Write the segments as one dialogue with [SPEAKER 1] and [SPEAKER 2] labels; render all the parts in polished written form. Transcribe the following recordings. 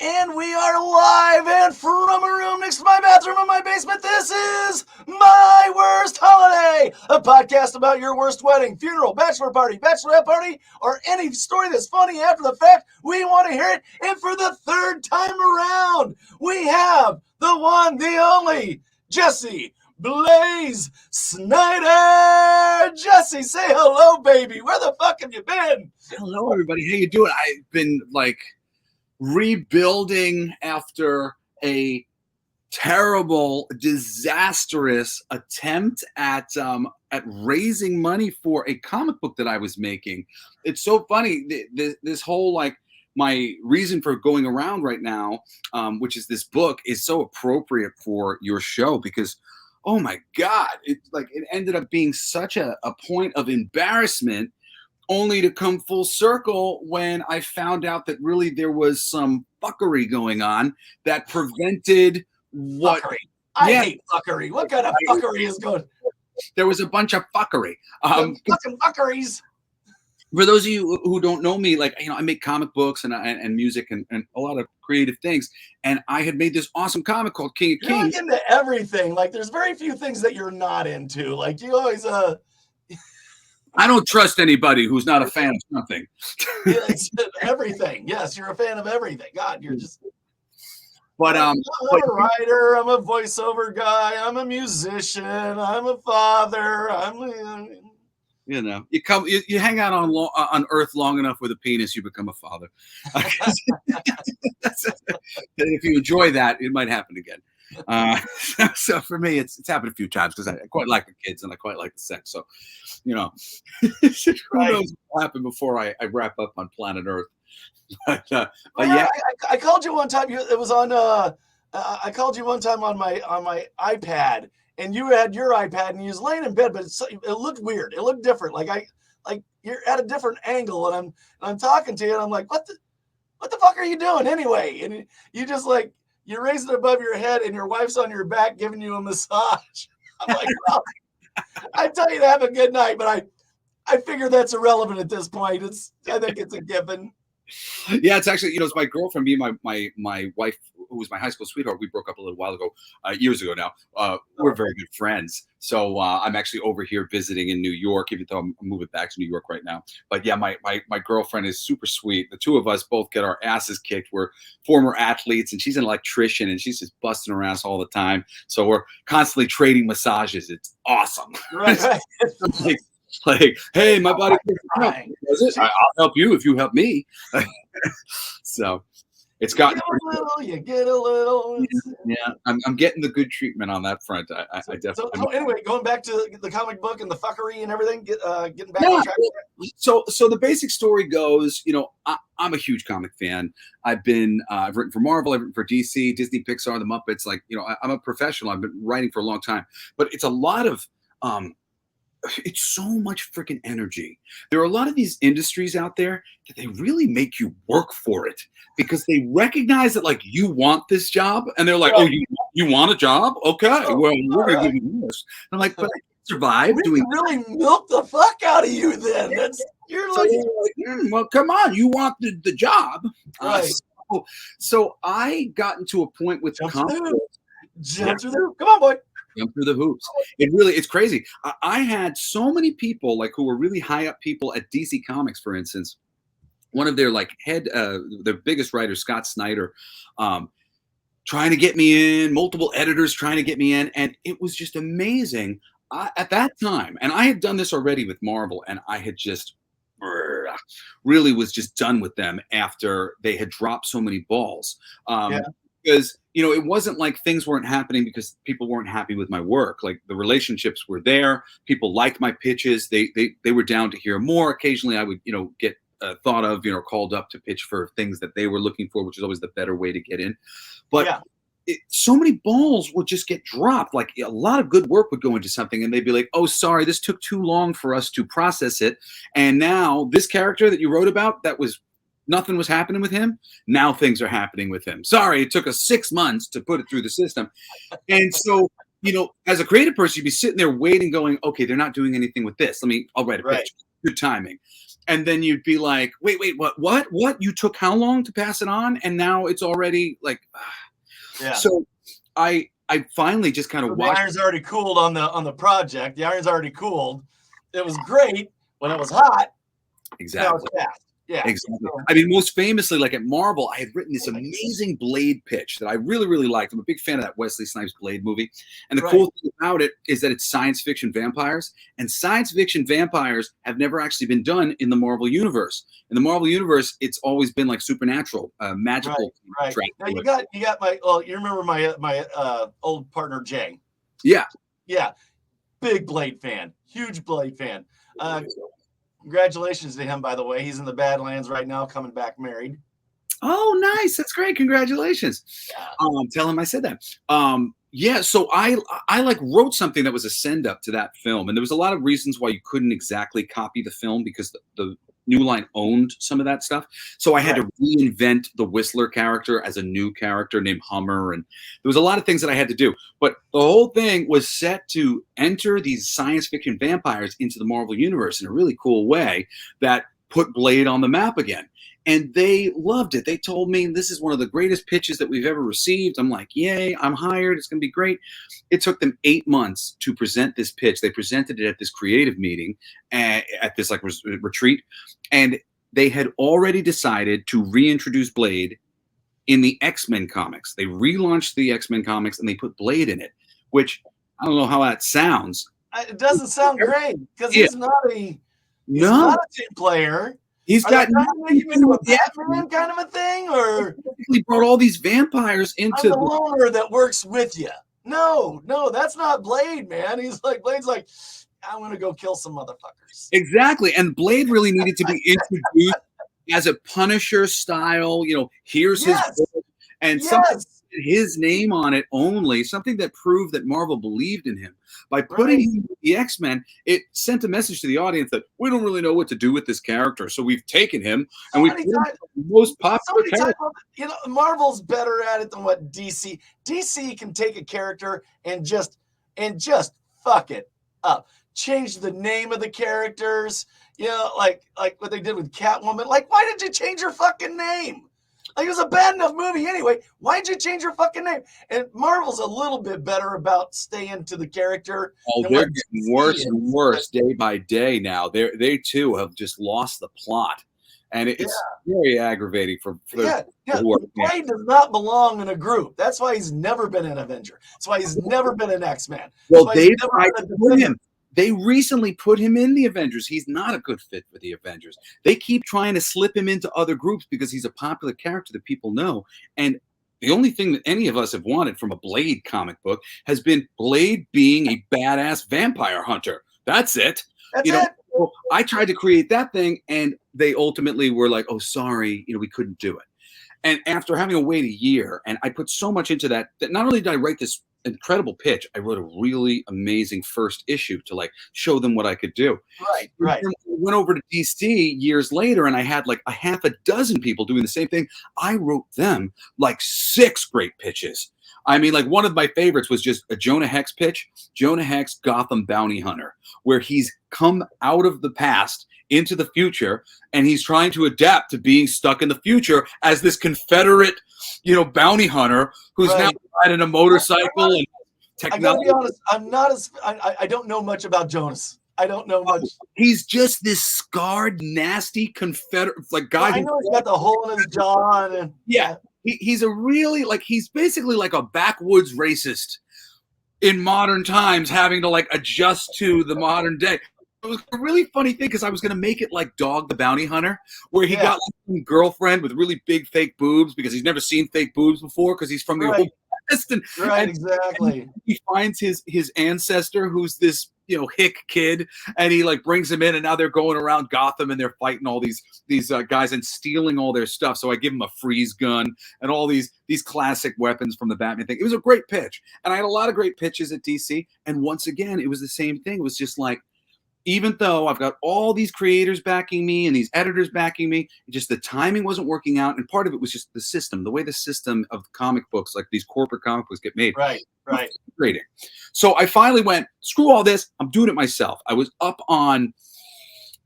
[SPEAKER 1] And we are live and from a room next to my bathroom in my basement. This is My Worst Holiday, a podcast about your worst wedding, funeral, bachelor party, bachelorette party, or any story that's funny after the fact. We want to hear it. And for the third time around, we have the one, the only, Jesse Blaze Snider. Jesse, say hello, baby. Where the fuck have you been?
[SPEAKER 2] Hello, everybody. How you doing? I've been rebuilding after a terrible, disastrous attempt at raising money for a comic book that I was making. It's so funny. This whole my reason for going around right now, which is this book, is so appropriate for your show because, oh my God, it ended up being such a point of embarrassment, only to come full circle when I found out that really there was some fuckery going on that prevented what.
[SPEAKER 1] Fuckery. I hate fuckery. What kind of fuckery is going?
[SPEAKER 2] There was a bunch of fuckery.
[SPEAKER 1] Fucking fuckeries.
[SPEAKER 2] For those of you who don't know me, I make comic books and music and a lot of creative things. And I had made this awesome comic called King of Kings.
[SPEAKER 1] You're into everything. There's very few things that you're not into. You always
[SPEAKER 2] I don't trust anybody who's not a fan of something.
[SPEAKER 1] Everything. Yes, you're a fan of everything. God, you're just.
[SPEAKER 2] But
[SPEAKER 1] I'm a writer. I'm a voiceover guy. I'm a musician. I'm a father.
[SPEAKER 2] You hang out on Earth long enough with a penis, you become a father. If you enjoy that, it might happen again. So for me, it's happened a few times because I quite like the kids and I quite like the sex. So, who knows what will happen before I wrap up on planet Earth. But yeah,
[SPEAKER 1] I called you one time. It was on. I called you one time on my iPad, and you had your iPad, and you was laying in bed, but it looked weird. It looked different. You're at a different angle, and I'm talking to you, and I'm like, what the fuck are you doing anyway? And you just you raise it above your head, and your wife's on your back giving you a massage. I'm like, well, I tell you to have a good night, but I figure that's irrelevant at this point. I think it's a given.
[SPEAKER 2] Yeah, it's actually, it's my girlfriend, me and my wife, who was my high school sweetheart. We broke up a little while ago, years ago now. We're very good friends. So I'm actually over here visiting in New York, even though I'm moving back to New York right now. But yeah, my girlfriend is super sweet. The two of us both get our asses kicked. We're former athletes, and she's an electrician, and she's just busting her ass all the time. So we're constantly trading massages. It's awesome.
[SPEAKER 1] Right.
[SPEAKER 2] Hey, my body. I'll help you if you help me. So it's gotten
[SPEAKER 1] you get a little.
[SPEAKER 2] Yeah, I'm getting the good treatment on that front. I definitely.
[SPEAKER 1] So anyway, going back to the comic book and the fuckery and everything, getting back on track.
[SPEAKER 2] So the basic story goes, I'm a huge comic fan. I've written for Marvel, I've written for DC, Disney, Pixar, the Muppets. I'm a professional. I've been writing for a long time, but it's a lot of it's so much freaking energy. There are a lot of these industries out there that they really make you work for it because they recognize that you want this job, and they're like, oh, you want a job? Okay, well, we're gonna give you this. I'm like, but I survived doing.
[SPEAKER 1] Really milk the fuck out of you then.
[SPEAKER 2] Well, come on, you want the job,
[SPEAKER 1] right?
[SPEAKER 2] So I got into a point with
[SPEAKER 1] jump through the hoop. Come on, boy.
[SPEAKER 2] Jump through the hoops. It's crazy. I had so many people who were really high up people at DC Comics, for instance. One of their their biggest writer, Scott Snider, trying to get me in, multiple editors trying to get me in. And it was just amazing at that time. And I had done this already with Marvel, and I had just really was just done with them after they had dropped so many balls. Because it wasn't like things weren't happening because people weren't happy with my work. The relationships were there. People liked my pitches. They were down to hear more. Occasionally I would, get thought of, called up to pitch for things that they were looking for, which is always the better way to get in. But so many balls would just get dropped. A lot of good work would go into something, and they'd be like, oh, sorry, this took too long for us to process it. And now this character that you wrote about, nothing was happening with him. Now things are happening with him. Sorry, it took us 6 months to put it through the system. And so, as a creative person, you'd be sitting there waiting, going, okay, they're not doing anything with this. I'll write a pitch. Good timing. and then you'd be like, wait, what? You took how long to pass it on, and now it's already like,
[SPEAKER 1] Yeah.
[SPEAKER 2] So I finally just kind of
[SPEAKER 1] The
[SPEAKER 2] watched.
[SPEAKER 1] iron's already cooled on the project. The iron's already cooled. It was great when it was hot.
[SPEAKER 2] Exactly.
[SPEAKER 1] Now it's fast. Yeah.
[SPEAKER 2] Exactly. I mean, most famously, like at Marvel, I had written this amazing Blade pitch that I really, really liked. I'm a big fan of that Wesley Snipes Blade movie. And the cool thing about it is that it's science fiction vampires. And science fiction vampires have never actually been done in the Marvel Universe. In the Marvel Universe, it's always been like supernatural, magical.
[SPEAKER 1] Right. Now you got my, well, you remember my old partner, Jay?
[SPEAKER 2] Yeah.
[SPEAKER 1] Yeah. Big Blade fan. Huge Blade fan. Congratulations to him, by the way. He's in the Badlands right now, coming back married.
[SPEAKER 2] Oh, nice. That's great. Congratulations.
[SPEAKER 1] Yeah.
[SPEAKER 2] Tell him I said that. Yeah, so I like wrote something that was a send up to that film, and there was a lot of reasons why you couldn't exactly copy the film because the New Line owned some of that stuff. So I had to reinvent the Whistler character as a new character named Hummer, and there was a lot of things that I had to do. But the whole thing was set to enter these science fiction vampires into the Marvel Universe in a really cool way that put Blade on the map again. And they loved it. They told me this is one of the greatest pitches that we've ever received. I'm like, yay, I'm hired. It's going to be great. It took them 8 months to present this pitch. They presented it at this creative meeting, at this like retreat. And they had already decided to reintroduce Blade in the X-Men comics. They relaunched the X-Men comics and they put Blade in it, which I don't know how that sounds.
[SPEAKER 1] It doesn't sound great because he's not a team player.
[SPEAKER 2] He's got
[SPEAKER 1] nothing into a Batman kind of a thing, or
[SPEAKER 2] he brought all these vampires into
[SPEAKER 1] the loner that works with you. No, that's not Blade, man. Blade's like, I'm gonna go kill some motherfuckers.
[SPEAKER 2] Exactly, and Blade really needed to be introduced as a Punisher style. Here's his book, and something his name on it only, something that proved that Marvel believed in him. By putting him in the X-Men, it sent a message to the audience that we don't really know what to do with this character, so we've taken him and we've put him the most popular character.
[SPEAKER 1] Marvel's better at it than what DC. DC can take a character and just fuck it up. Change the name of the characters, like what they did with Catwoman. Like, why did you change your fucking name? Like, it was a bad enough movie anyway. Why'd you change your fucking name? And Marvel's a little bit better about staying to the character.
[SPEAKER 2] Oh, they're getting worse and worse day by day now. They too have just lost the plot. And it's very aggravating for
[SPEAKER 1] Blade does not belong in a group. That's why he's never been an Avenger. That's why he's never been an X-Man.
[SPEAKER 2] Well, they tried to put him. They recently put him in the Avengers. He's not a good fit for the Avengers. They keep trying to slip him into other groups because he's a popular character that people know. And the only thing that any of us have wanted from a Blade comic book has been Blade being a badass vampire hunter. That's it.
[SPEAKER 1] That's it.
[SPEAKER 2] So I tried to create that thing, and they ultimately were like, oh, sorry, we couldn't do it. And after having to wait a year, and I put so much into that not only did I write this incredible pitch, I wrote a really amazing first issue to like show them what I could do.
[SPEAKER 1] Right.
[SPEAKER 2] I went over to DC years later, and I had like a half a dozen people doing the same thing. I wrote them like 6 great pitches. I mean, like one of my favorites was just a Jonah Hex pitch, Jonah Hex Gotham Bounty Hunter, where he's come out of the past into the future, and he's trying to adapt to being stuck in the future as this Confederate, bounty hunter who's now riding a motorcycle and technology.
[SPEAKER 1] I gotta be honest, I don't know much about Jonas. I don't know much.
[SPEAKER 2] He's just this scarred, nasty Confederate guy.
[SPEAKER 1] I know he's got the hole in his jaw. And
[SPEAKER 2] he's a really he's basically like a backwoods racist in modern times, having to adjust to the modern day. It was a really funny thing because I was going to make it like Dog the Bounty Hunter, where he got a girlfriend with really big fake boobs because he's never seen fake boobs before because he's from the old West.
[SPEAKER 1] Exactly.
[SPEAKER 2] And he finds his ancestor who's this hick kid, and he brings him in, and now they're going around Gotham and they're fighting all these guys and stealing all their stuff. So I give him a freeze gun and all these classic weapons from the Batman thing. It was a great pitch, and I had a lot of great pitches at DC. And once again, it was the same thing. It was just like, even though I've got all these creators backing me and these editors backing me, just the timing wasn't working out. And part of it was just the system, the way the system of comic books, like these corporate comic books, get made.
[SPEAKER 1] Right.
[SPEAKER 2] So I finally went, screw all this. I'm doing it myself. I was up on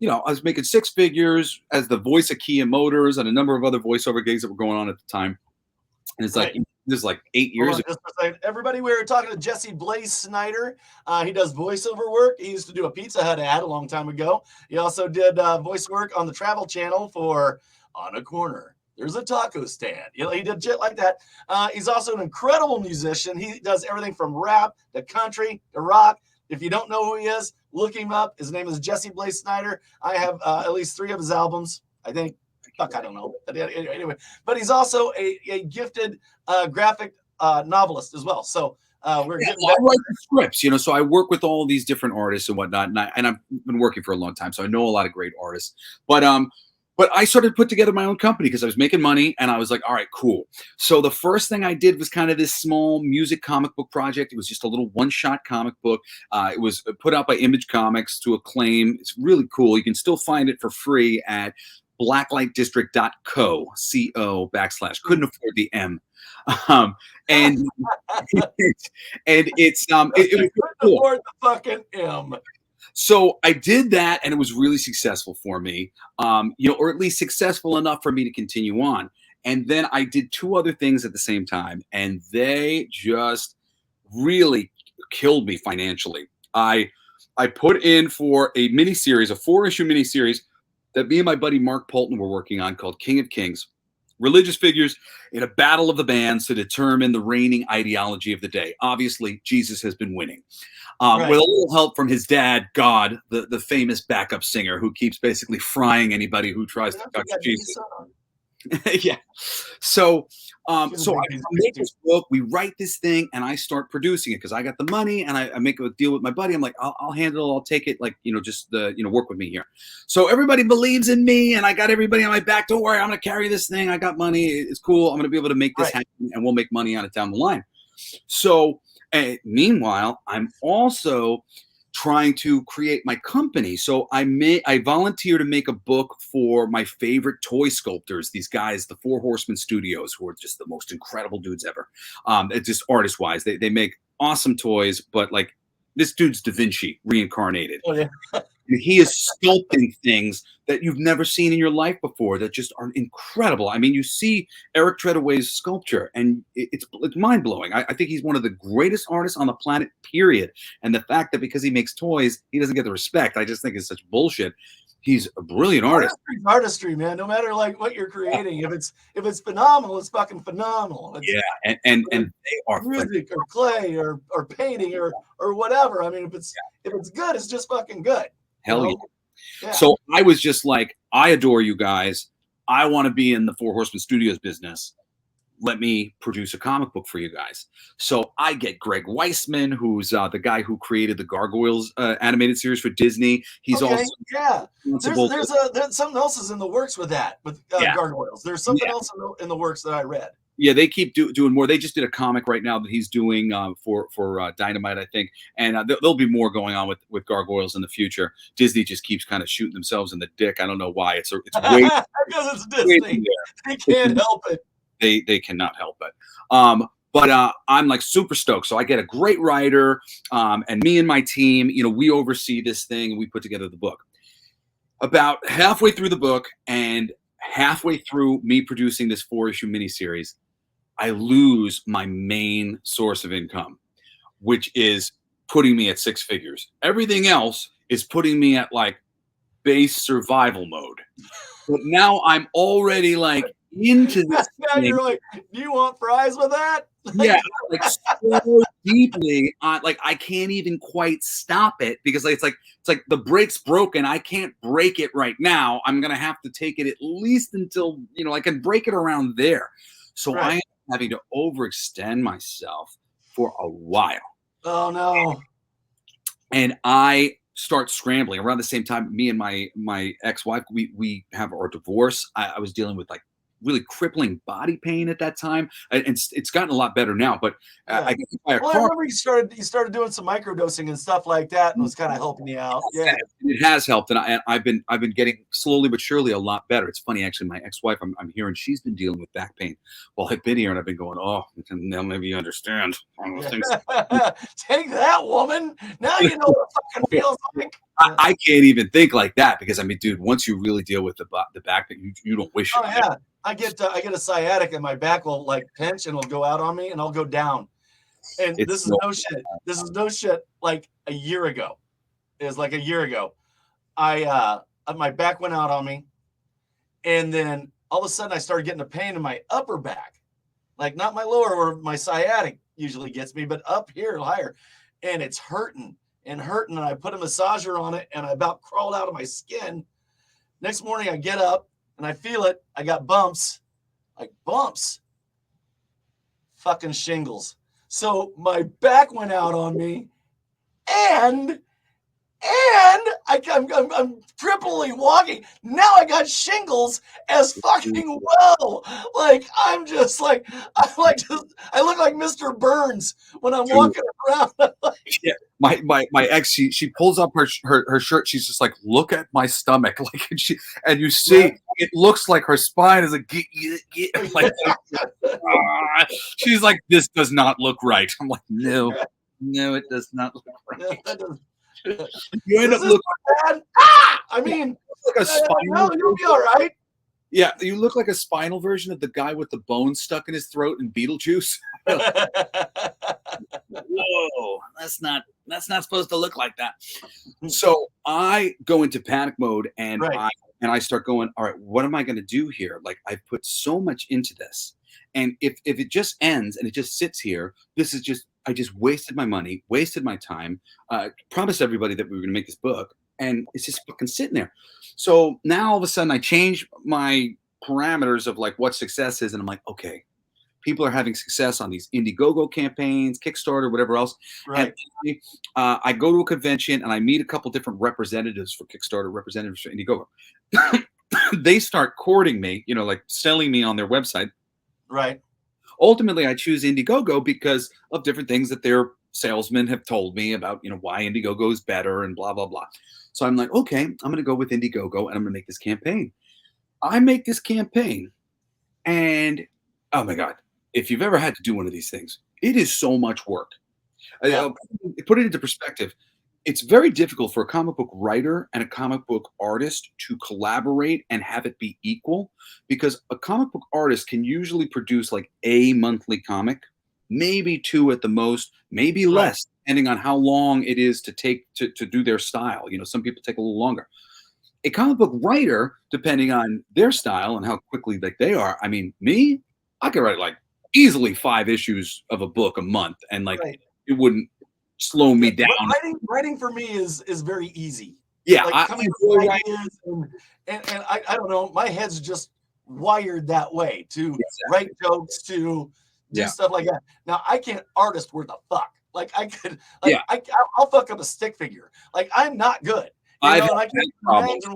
[SPEAKER 2] I was making six figures as the voice of Kia Motors and a number of other voiceover gigs that were going on at the time. And it's like,
[SPEAKER 1] Right.
[SPEAKER 2] this is like 8
[SPEAKER 1] Hold
[SPEAKER 2] years
[SPEAKER 1] on
[SPEAKER 2] ago.
[SPEAKER 1] just a second. Everybody, we were talking to Jesse Blaze Snider. He does voiceover work. He used to do a Pizza Hut ad a long time ago. He also did voice work on the Travel Channel for On a Corner. There's a taco stand. He did shit like that. He's also an incredible musician. He does everything from rap to country to rock. If you don't know who he is, look him up. His name is Jesse Blaze Snider. I have at least 3 of his albums, I think. Fuck, I don't know. Anyway, but he's also a gifted graphic novelist as well. So we're getting
[SPEAKER 2] I
[SPEAKER 1] back.
[SPEAKER 2] write the scripts, so I work with all these different artists and whatnot, and I've been working for a long time, so I know a lot of great artists. But I started to put together my own company because I was making money, and I was like, all right, cool. So the first thing I did was kind of this small music comic book project. It was just a little one-shot comic book. It was put out by Image Comics to Acclaim. It's really cool. You can still find it for free at blacklightdistrict.co, C-O / couldn't afford the M. And and it's it was
[SPEAKER 1] cool. Afford the fucking M.
[SPEAKER 2] So I did that, and it was really successful for me, or at least successful enough for me to continue on. And then I did 2 other things at the same time, and they just really killed me financially. I put in for a miniseries, a 4-issue miniseries that me and my buddy Mark Polton were working on called King of Kings. Religious figures in a battle of the bands to determine the reigning ideology of the day. Obviously, Jesus has been winning. Right. With a little help from his dad, God, the famous backup singer who keeps basically frying anybody who tries to touch Jesus. Yeah. So I make this book, we write this thing, and I start producing it because I got the money, and I make a deal with my buddy. I'm like, I'll handle it, I'll take it, just work with me here. So everybody believes in me, and I got everybody on my back. Don't worry, I'm gonna carry this thing. I got money. It's cool. I'm gonna be able to make this happen, and we'll make money on it down the line. So meanwhile, I'm also trying to create my company. So I volunteer to make a book for my favorite toy sculptors, these guys, the Four Horsemen Studios, who are just the most incredible dudes ever. It's just artist wise, they make awesome toys, but like this dude's Da Vinci reincarnated. Oh, yeah. He is sculpting things that you've never seen in your life before that just are incredible. I mean, you see Eric Treadaway's sculpture, and it's mind-blowing. I think he's one of the greatest artists on the planet, period. And the fact that because he makes toys, he doesn't get the respect, I just think is such bullshit. He's a brilliant artist.
[SPEAKER 1] Artistry, man. No matter like what you're creating, if it's phenomenal, it's fucking phenomenal.
[SPEAKER 2] It's, and they are
[SPEAKER 1] music or clay or painting or whatever. I mean, if it's good, it's just fucking good.
[SPEAKER 2] Hell yeah. So I was just like, I adore you guys. I want to be in the Four Horsemen Studios business. Let me produce a comic book for you guys. So I get Greg Weisman, who's the guy who created the Gargoyles animated series for Disney. He's also
[SPEAKER 1] there's something else is in the works with that with Gargoyles. There's something else in the works that I read.
[SPEAKER 2] Yeah, they keep doing more. They just did a comic right now that he's doing for Dynamite, I think, and there'll be more going on with Gargoyles in the future. Disney just keeps kind of shooting themselves in the dick. I don't know why. It's way
[SPEAKER 1] because it's Disney. They can't help it.
[SPEAKER 2] They cannot help it. But I'm like super stoked. So I get a great writer, and me and my team, we oversee this thing, and we put together the book. About halfway through the book, and halfway through me producing this 4-issue miniseries, I lose my main source of income, which is putting me at 6 figures. Everything else is putting me at like base survival mode. But now I'm already like into this.
[SPEAKER 1] Now you're like, do you want fries with that?
[SPEAKER 2] Yeah, like so deeply, like I can't even quite stop it because it's like the brake's broken. I can't break it right now. I'm gonna have to take it at least until I can break it around there. So I am having to overextend myself for a while.
[SPEAKER 1] Oh no!
[SPEAKER 2] And I start scrambling around the same time. Me and my ex-wife, we have our divorce. I was dealing with like really crippling body pain at that time. And it's gotten a lot better now, but
[SPEAKER 1] Yeah.
[SPEAKER 2] I got hit by a
[SPEAKER 1] Well, I
[SPEAKER 2] car.
[SPEAKER 1] remember you started doing some microdosing and stuff like that, and was kind of helping you out. Yeah.
[SPEAKER 2] It has helped, and I've been getting slowly but surely a lot better. It's funny, actually. My ex-wife, I'm hearing she's been dealing with back pain. Well, I've been here, and I've been going, oh, now maybe you understand. Things.
[SPEAKER 1] Take that, woman. Now you know what it fucking feels like.
[SPEAKER 2] I can't even think like that because I mean, dude, once you really deal with the back pain, you don't wish
[SPEAKER 1] Oh
[SPEAKER 2] it.
[SPEAKER 1] yeah, I get a sciatic, and my back will like pinch and will go out on me, and I'll go down. And
[SPEAKER 2] It's
[SPEAKER 1] this is no shit. This is no shit. Like a year ago, it was like a year ago. My back went out on me, and then all of a sudden I started getting a pain in my upper back, like not my lower where my sciatic usually gets me, but up here higher, and it's hurting and hurting. And I put a massager on it, and I about crawled out of my skin. Next morning I get up and I feel it. I got bumps, like bumps, fucking shingles. So my back went out on me, and I'm triply walking. Now I got shingles as fucking well. Like I'm just like I look like Mr. Burns when I'm walking around.
[SPEAKER 2] Yeah, my ex, she pulls up her shirt. She's just like, look at my stomach, like, and you see it looks like her spine is like, like she's like, this does not look right. I'm like, no, it does not look right. You end up looking
[SPEAKER 1] bad. Ah! I mean,
[SPEAKER 2] like a spinal.
[SPEAKER 1] No, you'll be all right.
[SPEAKER 2] Yeah, you look like a spinal version of the guy with the bone stuck in his throat in Beetlejuice. Whoa, that's not supposed to look like that. So I go into panic mode, and I start going, all right, what am I going to do here? Like, I've put so much into this, and if it just ends and it just sits here, I just wasted my money, wasted my time, promised everybody that we were going to make this book, and it's just fucking sitting there. So now all of a sudden I change my parameters of like what success is, and I'm like, okay, people are having success on these Indiegogo campaigns, Kickstarter, whatever else.
[SPEAKER 1] Right.
[SPEAKER 2] And I go to a convention and I meet a couple different representatives for Kickstarter, representatives for Indiegogo. They start courting me, like selling me on their website.
[SPEAKER 1] Right.
[SPEAKER 2] Ultimately, I choose Indiegogo because of different things that their salesmen have told me about, why Indiegogo is better and blah, blah, blah. So I'm like, okay, I'm going to go with Indiegogo and I'm going to make this campaign. I make this campaign, and oh my God, if you've ever had to do one of these things, it is so much work.
[SPEAKER 1] Yeah.
[SPEAKER 2] Put it into perspective. It's very difficult for a comic book writer and a comic book artist to collaborate and have it be equal, because a comic book artist can usually produce like a monthly comic, maybe two at the most, maybe less, depending on how long it is to take to do their style. Some people take a little longer. A comic book writer, depending on their style and how quickly like they are, I mean, me, I could write like easily 5 issues of a book a month, and like it wouldn't slow me down.
[SPEAKER 1] Writing for me is very easy.
[SPEAKER 2] Yeah,
[SPEAKER 1] like coming up with ideas and I don't know, my head's just wired that way to write jokes, to do stuff like that. Now I can't artist worth a fuck. Like I could, I'll fuck up a stick figure. Like I'm not good. I can't imagine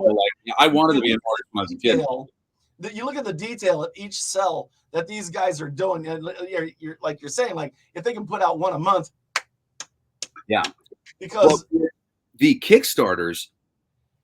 [SPEAKER 2] I wanted to be an artist when I was a kid.
[SPEAKER 1] You look at the detail of each cell that these guys are doing. You're like you're saying, like if they can put out one a month.
[SPEAKER 2] Yeah.
[SPEAKER 1] Because
[SPEAKER 2] the Kickstarters,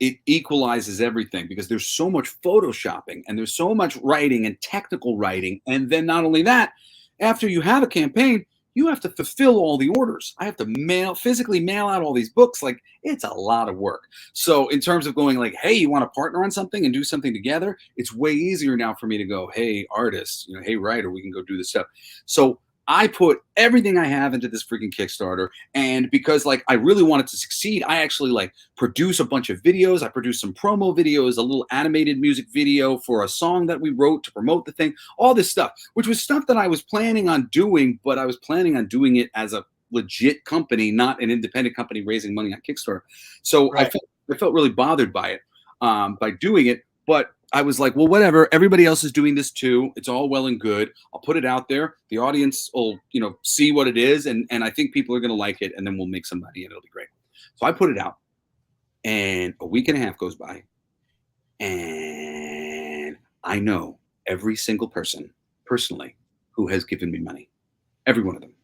[SPEAKER 2] it equalizes everything because there's so much photoshopping and there's so much writing and technical writing. And then not only that, after you have a campaign, you have to fulfill all the orders. I have to physically mail out all these books. Like, it's a lot of work. So in terms of going like, hey, you want to partner on something and do something together? It's way easier now for me to go, hey, artist, hey, writer, we can go do this stuff. So I put everything I have into this freaking Kickstarter. And because like I really wanted to succeed, I actually like produce a bunch of videos. I produced some promo videos, a little animated music video for a song that we wrote to promote the thing, all this stuff, which was stuff that I was planning on doing, but I was planning on doing it as a legit company, not an independent company raising money on Kickstarter. So I felt really bothered by it, by doing it. But I was like, well, whatever. Everybody else is doing this too. It's all well and good. I'll put it out there. The audience will, see what it is. And I think people are going to like it. And then we'll make some money and it'll be great. So I put it out. And a week and a half goes by. And I know every single person personally who has given me money. Every one of them.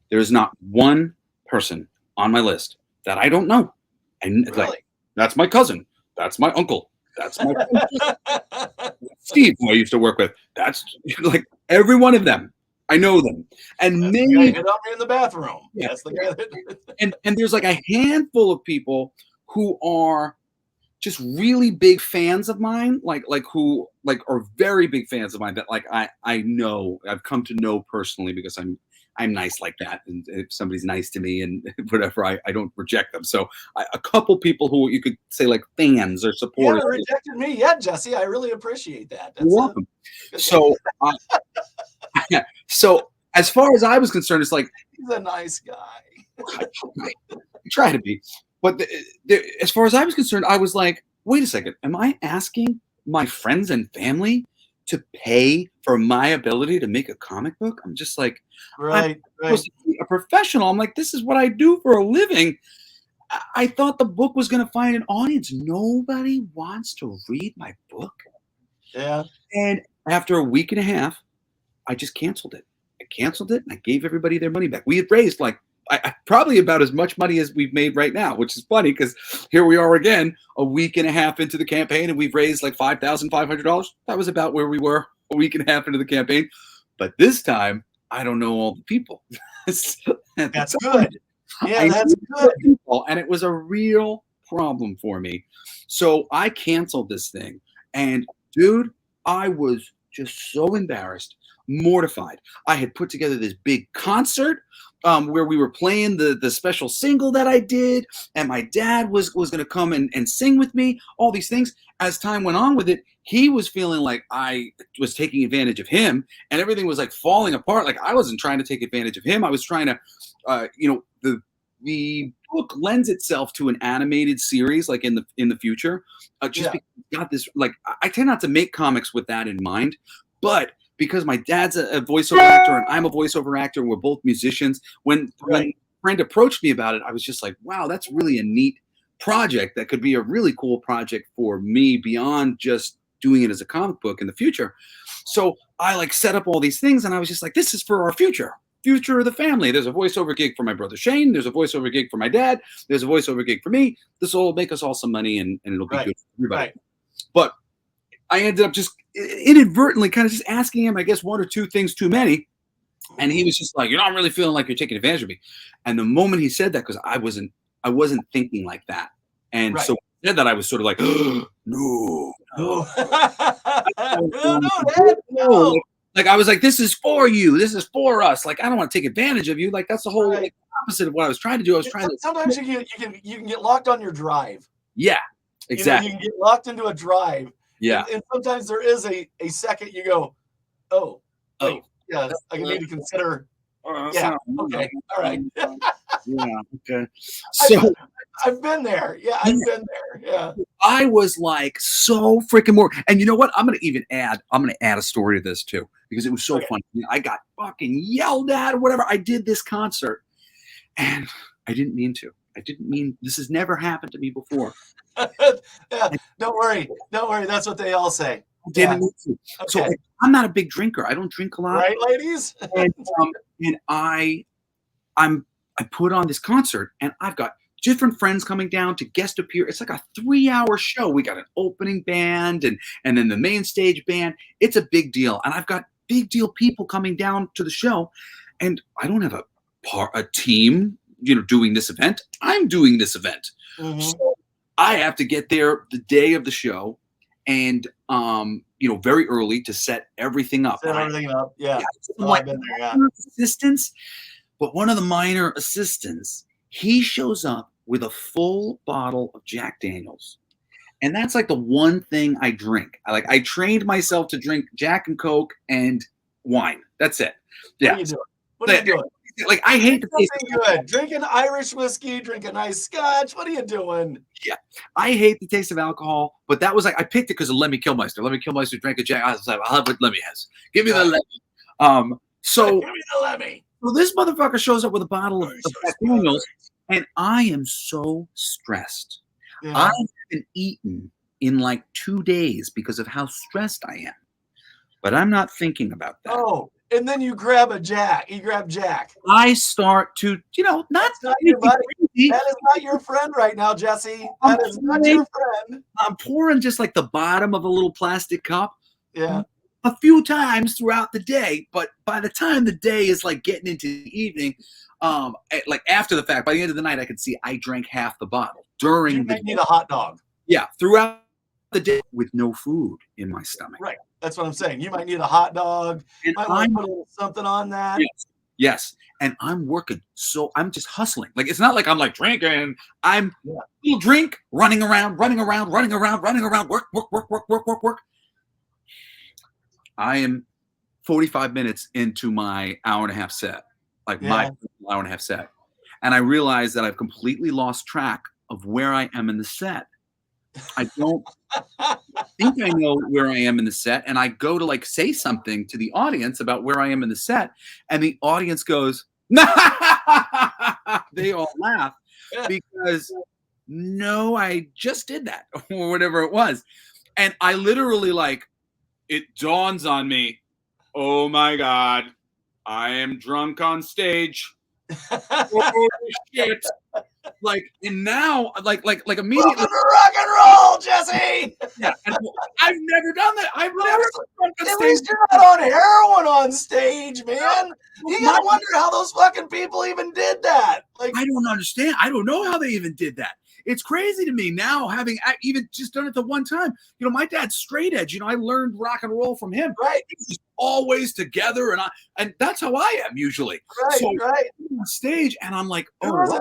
[SPEAKER 2] There is not one person on my list that I don't know. And it's like,
[SPEAKER 1] Really?
[SPEAKER 2] that's my cousin. That's my uncle. That's my friend Steve, who I used to work with. That's like every one of them. I know them. And
[SPEAKER 1] That's the guy
[SPEAKER 2] maybe
[SPEAKER 1] hit on me in the bathroom.
[SPEAKER 2] yeah,
[SPEAKER 1] That's the guy that.
[SPEAKER 2] and there's like a handful of people who are just really big fans of mine, like who like are very big fans of mine that like I know I've come to know personally because I'm nice like that, and if somebody's nice to me and whatever, I don't reject them. So a couple people who you could say like fans or
[SPEAKER 1] You
[SPEAKER 2] supporters.
[SPEAKER 1] haven't rejected me yet, Jesse. I really appreciate that.
[SPEAKER 2] You're
[SPEAKER 1] That's
[SPEAKER 2] welcome. So so as far as I was concerned, it's like
[SPEAKER 1] he's a nice guy.
[SPEAKER 2] I try to be. But as far as I was concerned, I was like, wait a second, am I asking my friends and family to pay for my ability to make a comic book? I'm just like, I'm
[SPEAKER 1] Right, right.
[SPEAKER 2] supposed to be a professional. I'm like, this is what I do for a living. I thought the book was going to find an audience. Nobody wants to read my book.
[SPEAKER 1] Yeah.
[SPEAKER 2] And after a week and a half, I just canceled it. I canceled it and I gave everybody their money back. We had raised like probably about as much money as we've made right now, which is funny because here we are again, a week and a half into the campaign, and we've raised like $5,500. That was about where we were a week and a half into the campaign. But this time, I don't know all the people.
[SPEAKER 1] That's good. Yeah, that's good.
[SPEAKER 2] People, and it was a real problem for me. So I canceled this thing. And dude, I was just so embarrassed, mortified. I had put together this big concert where we were playing the special single that I did, and my dad was going to come and sing with me, all these things. As time went on with it, he was feeling like I was taking advantage of him, and everything was like falling apart. Like I wasn't trying to take advantage of him. I was trying to, the book lends itself to an animated series like in the future. Just because it's got this, like, I tend not to make comics with that in mind, but because my dad's a voiceover actor and I'm a voiceover actor and we're both musicians, when a friend approached me about it, I was just like, wow, that's really a neat project that could be a really cool project for me beyond just doing it as a comic book in the future. So I like set up all these things and I was just like, this is for our future of the family. There's a voiceover gig for my brother Shane. There's a voiceover gig for my dad. There's a voiceover gig for me. This will make us all some money and it'll be good for everybody. Right. But I ended up just inadvertently kind of just asking him, I guess, one or two things too many. And he was just like, you're not really feeling like you're taking advantage of me. And the moment he said that, because I wasn't thinking like that. And so he said that, I was sort of like, oh, no. No. Like I was like, this is for you. This is for us. Like, I don't want to take advantage of you. Like, that's the whole like, opposite of what I was trying to do. I was trying to.
[SPEAKER 1] Sometimes you can get locked on your drive.
[SPEAKER 2] Yeah, exactly.
[SPEAKER 1] You can get locked into a drive.
[SPEAKER 2] Yeah.
[SPEAKER 1] And sometimes there is a second you go, oh, yeah, I need to consider. Yeah. Okay. All right.
[SPEAKER 2] Yeah. Okay. So
[SPEAKER 1] I've been there. Yeah, I've been there. Yeah.
[SPEAKER 2] I was like so freaking more. And you know what? I'm gonna add a story to this too, because it was so funny. I got fucking yelled at or whatever. I did this concert and I didn't mean to. This has never happened to me before.
[SPEAKER 1] Yeah, don't worry. That's what they all say.
[SPEAKER 2] I didn't mean to. Okay. So I'm not a big drinker. I don't drink a lot.
[SPEAKER 1] Right, ladies?
[SPEAKER 2] And I put on this concert and I've got different friends coming down to guest appear. It's like a 3-hour show. We got an opening band and then the main stage band. It's a big deal. And I've got big deal people coming down to the show. And I don't have a team, doing this event. I'm doing this event. Mm-hmm. So I have to get there the day of the show and, very early to set everything up.
[SPEAKER 1] Set everything up. Yeah.
[SPEAKER 2] I've been there, assistants, but one of the minor assistants, he shows up with a full bottle of Jack Daniels. And that's like the one thing I drink. I trained myself to drink Jack and Coke and wine. That's it. Yeah.
[SPEAKER 1] What are you doing?
[SPEAKER 2] Like, I hate the taste
[SPEAKER 1] good. Drinking Irish whiskey, drinking nice scotch. What are you doing?
[SPEAKER 2] Yeah. I hate the taste of alcohol, but that was like, I picked it because of Lemmy Kilmister. Lemmy Kilmister drank a Jack. I was like, I'll have what Lemmy has. Give me the Lemmy. So
[SPEAKER 1] give me the Lemmy.
[SPEAKER 2] So this motherfucker shows up with a bottle of Jack Daniels, and I am so stressed. Yeah. I haven't eaten in like 2 days because of how stressed I am. but I'm not thinking about that.
[SPEAKER 1] Oh, and then you grab a Jack. You grab Jack.
[SPEAKER 2] I start to, not
[SPEAKER 1] That's not your buddy. That is not your friend right now, Jesse. That is not your friend.
[SPEAKER 2] I'm pouring just like the bottom of a little plastic cup.
[SPEAKER 1] Yeah.
[SPEAKER 2] A few times throughout the day, but by the time the day is like getting into the evening, like after the fact, by the end of the night, I could see I drank half the bottle during
[SPEAKER 1] you
[SPEAKER 2] the
[SPEAKER 1] need a hot dog.
[SPEAKER 2] Yeah, throughout the day with no food in my stomach.
[SPEAKER 1] Right. That's what I'm saying. You might need a hot dog.
[SPEAKER 2] And
[SPEAKER 1] might want to put a little something on that.
[SPEAKER 2] Yes. And I'm working. So I'm just hustling. Like, it's not like I'm like drinking. I'm little drink, running around, work. I am 45 minutes into my hour and a half set, like my hour and a half set. And I realize that I've completely lost track of where I am in the set. I don't think I know where I am in the set. And I go to like say something to the audience about where I am in the set. And the audience goes, they all laugh because no, I just did that or whatever it was. And I literally like, it dawns on me, oh my God, I am drunk on stage. Holy shit. Like, and now, like immediately.
[SPEAKER 1] Welcome to rock and roll, Jesse.
[SPEAKER 2] Yeah, and I've never done that. I've never drunk on
[SPEAKER 1] At
[SPEAKER 2] stage.
[SPEAKER 1] least you're not on heroin on stage, man. You gotta wonder how those fucking people even did that. Like,
[SPEAKER 2] I don't understand. I don't know how they even did that. It's crazy to me now, having even just done it the one time. My dad's straight edge. I learned rock and roll from him.
[SPEAKER 1] Right.
[SPEAKER 2] He's always together, and that's how I am usually.
[SPEAKER 1] Right.
[SPEAKER 2] So
[SPEAKER 1] right.
[SPEAKER 2] On stage, and I'm like,
[SPEAKER 1] oh.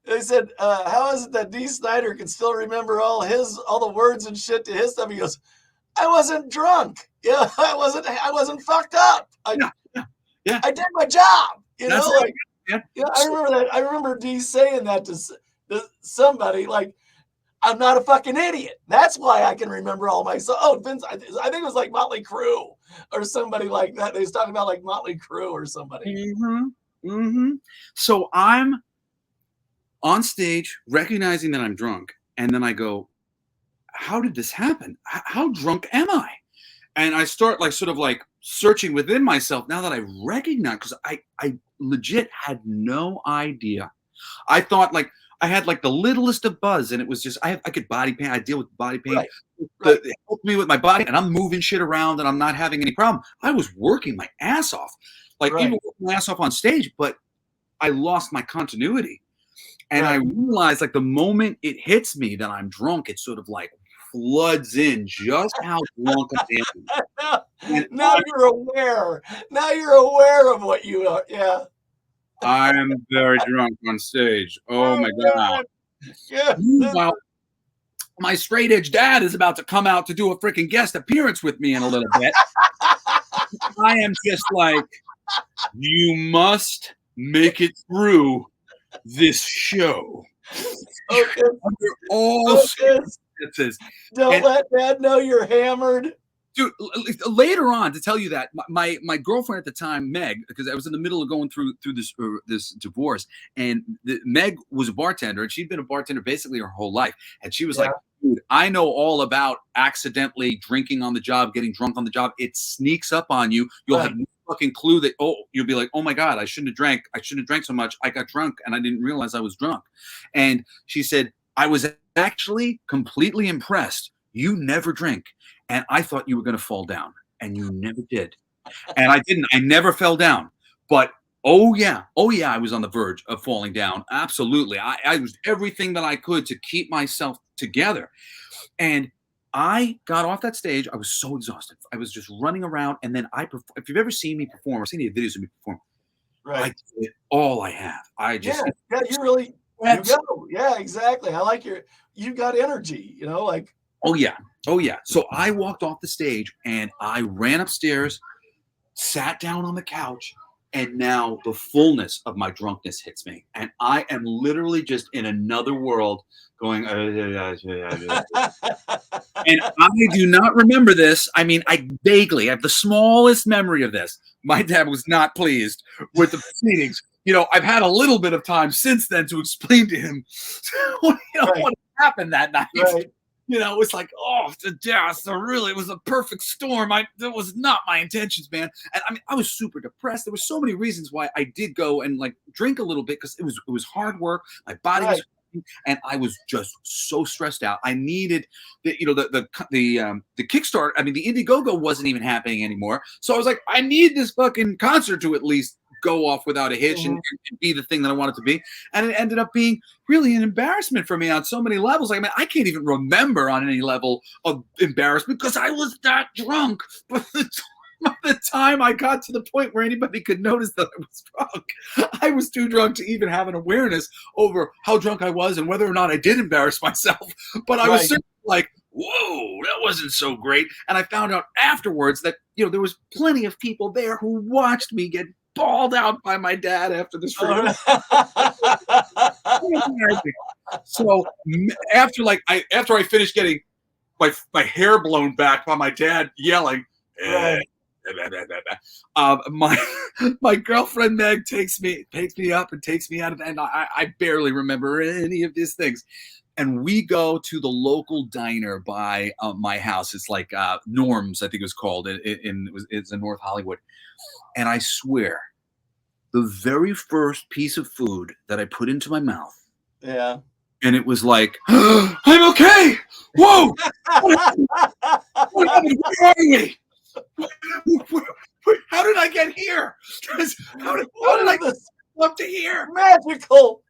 [SPEAKER 1] They said, how is it that D. Snider can still remember all the words and shit to his stuff? He goes, I wasn't drunk. Yeah, I wasn't fucked up. I did my job.
[SPEAKER 2] That's right.
[SPEAKER 1] I remember that. I remember D saying that to somebody, like, I'm not a fucking idiot. That's why I can remember all my songs. Oh, Vince, I think it was like Motley Crue or somebody like that. They was talking about like Motley Crue or somebody.
[SPEAKER 2] So I'm on stage recognizing that I'm drunk, and then I go, how did this happen? How drunk am I? And I start like sort of like searching within myself now that I recognize, because I legit had no idea. I thought like I had like the littlest of buzz, and it was just I could body pain. I deal with body pain.
[SPEAKER 1] Right.
[SPEAKER 2] It helped me with my body, and I'm moving shit around, and I'm not having any problem. I was working my ass off, like even working my ass off on stage, but I lost my continuity. And I realized like the moment it hits me that I'm drunk, it sort of like floods in just how drunk I am.
[SPEAKER 1] Now you're aware. Now you're aware of what you are. Yeah.
[SPEAKER 2] I am very drunk on stage. Oh my God.
[SPEAKER 1] Yeah.
[SPEAKER 2] Meanwhile, my straight edge dad is about to come out to do a freaking guest appearance with me in a little bit. I am just like, you must make it through this show.
[SPEAKER 1] Okay.
[SPEAKER 2] Under all circumstances.
[SPEAKER 1] Don't let dad know you're hammered.
[SPEAKER 2] Dude, later on, to tell you that, my girlfriend at the time, Meg, because I was in the middle of going through this divorce, and Meg was a bartender, and she'd been a bartender basically her whole life. And she was like, dude, I know all about accidentally drinking on the job, getting drunk on the job. It sneaks up on you. You'll have no fucking clue that, you'll be like, oh my God, I shouldn't have drank. I shouldn't have drank so much. I got drunk, and I didn't realize I was drunk. And she said, I was actually completely impressed. You never drink. And I thought you were going to fall down, and you never did. And I didn't. I never fell down. But oh yeah, I was on the verge of falling down. Absolutely. I was everything that I could to keep myself together. And I got off that stage. I was so exhausted. I was just running around. And then if you've ever seen me perform or seen any videos of me perform, I did all I have. I just
[SPEAKER 1] you really you go. Yeah, exactly. I like you got energy, like.
[SPEAKER 2] Oh yeah. So I walked off the stage and I ran upstairs, sat down on the couch, and now the fullness of my drunkenness hits me. And I am literally just in another world going, and I do not remember this. I mean, I vaguely have the smallest memory of this. My dad was not pleased with the proceedings. I've had a little bit of time since then to explain to him what happened that night. You know, it's like, oh, yeah, so really, it was a perfect storm. That was not my intentions, man. And I mean, I was super depressed. There were so many reasons why I did go and like drink a little bit because it was hard work. My body
[SPEAKER 1] Right.
[SPEAKER 2] was, and I was just so stressed out. I needed the Kickstart. I mean, the Indiegogo wasn't even happening anymore. So I was like, I need this fucking concert to at least go off without a hitch
[SPEAKER 1] Mhm.
[SPEAKER 2] and be the thing that I want it to be. And it ended up being really an embarrassment for me on so many levels. Like, I mean, I can't even remember on any level of embarrassment because I was that drunk. But by the time I got to the point where anybody could notice that I was drunk, I was too drunk to even have an awareness over how drunk I was and whether or not I did embarrass myself. But I was
[SPEAKER 1] Right.
[SPEAKER 2] certainly like, whoa, that wasn't so great. And I found out afterwards that, there was plenty of people there who watched me get bawled out by my dad after this reunion. So after I finished getting my hair blown back by my dad yelling,
[SPEAKER 1] Right.
[SPEAKER 2] my my girlfriend Meg takes me up and takes me out of, and I barely remember any of these things. And we go to the local diner by my house. It's like Norm's, I think it was called. It's in North Hollywood. And I swear, the very first piece of food that I put into my mouth,
[SPEAKER 1] Yeah.
[SPEAKER 2] and it was like, I'm okay. Whoa. What happened? Where are we? How did I get here? How did I get up to here?
[SPEAKER 1] Magical.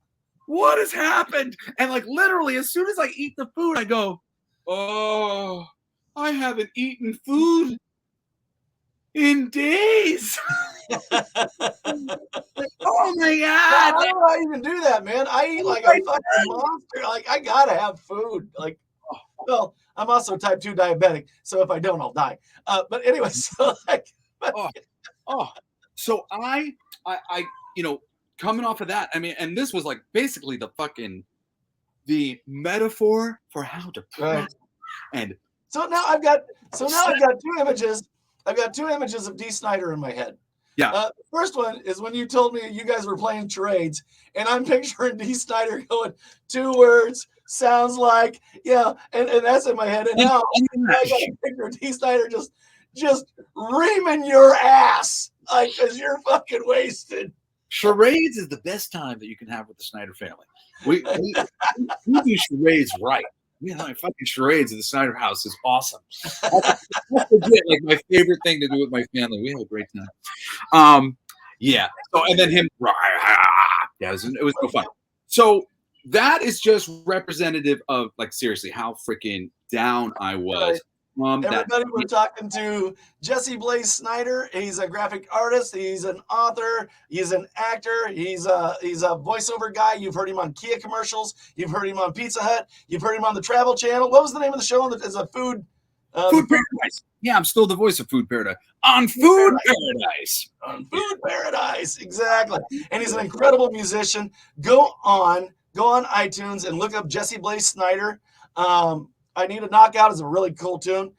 [SPEAKER 2] What has happened? And like literally, as soon as I eat the food, I go, oh, I haven't eaten food in days. Oh my God.
[SPEAKER 1] How do I even do that, man? I eat like a fucking monster. Like, I gotta have food. Like, well, I'm also type 2 diabetic, so if I don't, I'll die. But anyway, so like,
[SPEAKER 2] oh, so I, coming off of that, I mean, and this was like basically the metaphor for how depressed and
[SPEAKER 1] so now I've got two images. I've got two images of D. Snider in my head.
[SPEAKER 2] yeah.
[SPEAKER 1] The first one is when you told me you guys were playing charades, and I'm picturing D. Snider going 2 words, sounds like, and that's in my head. And now I got a picture of D. Snider just reaming your ass, like, because you're fucking wasted.
[SPEAKER 2] Charades is the best time that you can have with the Snider family. We do charades right. Fucking charades at the Snider house is awesome. That's legit, like my favorite thing to do with my family. We have a great time. Yeah. So and then him, yeah, it was so fun. So that is just representative of like seriously how freaking down I was.
[SPEAKER 1] Everybody, we're talking to Jesse Blaze Snider. He's a graphic artist. He's an author. He's an actor. He's a voiceover guy. You've heard him on Kia commercials. You've heard him on Pizza Hut. You've heard him on the Travel Channel. What was the name of the show? It's a food.
[SPEAKER 2] Food Paradise. Yeah, I'm still the voice of Food Paradise. On Food Paradise.
[SPEAKER 1] On Food Paradise, exactly. And he's an incredible musician. Go on iTunes and look up Jesse Blaze Snider. I Need a Knockout is a really cool tune.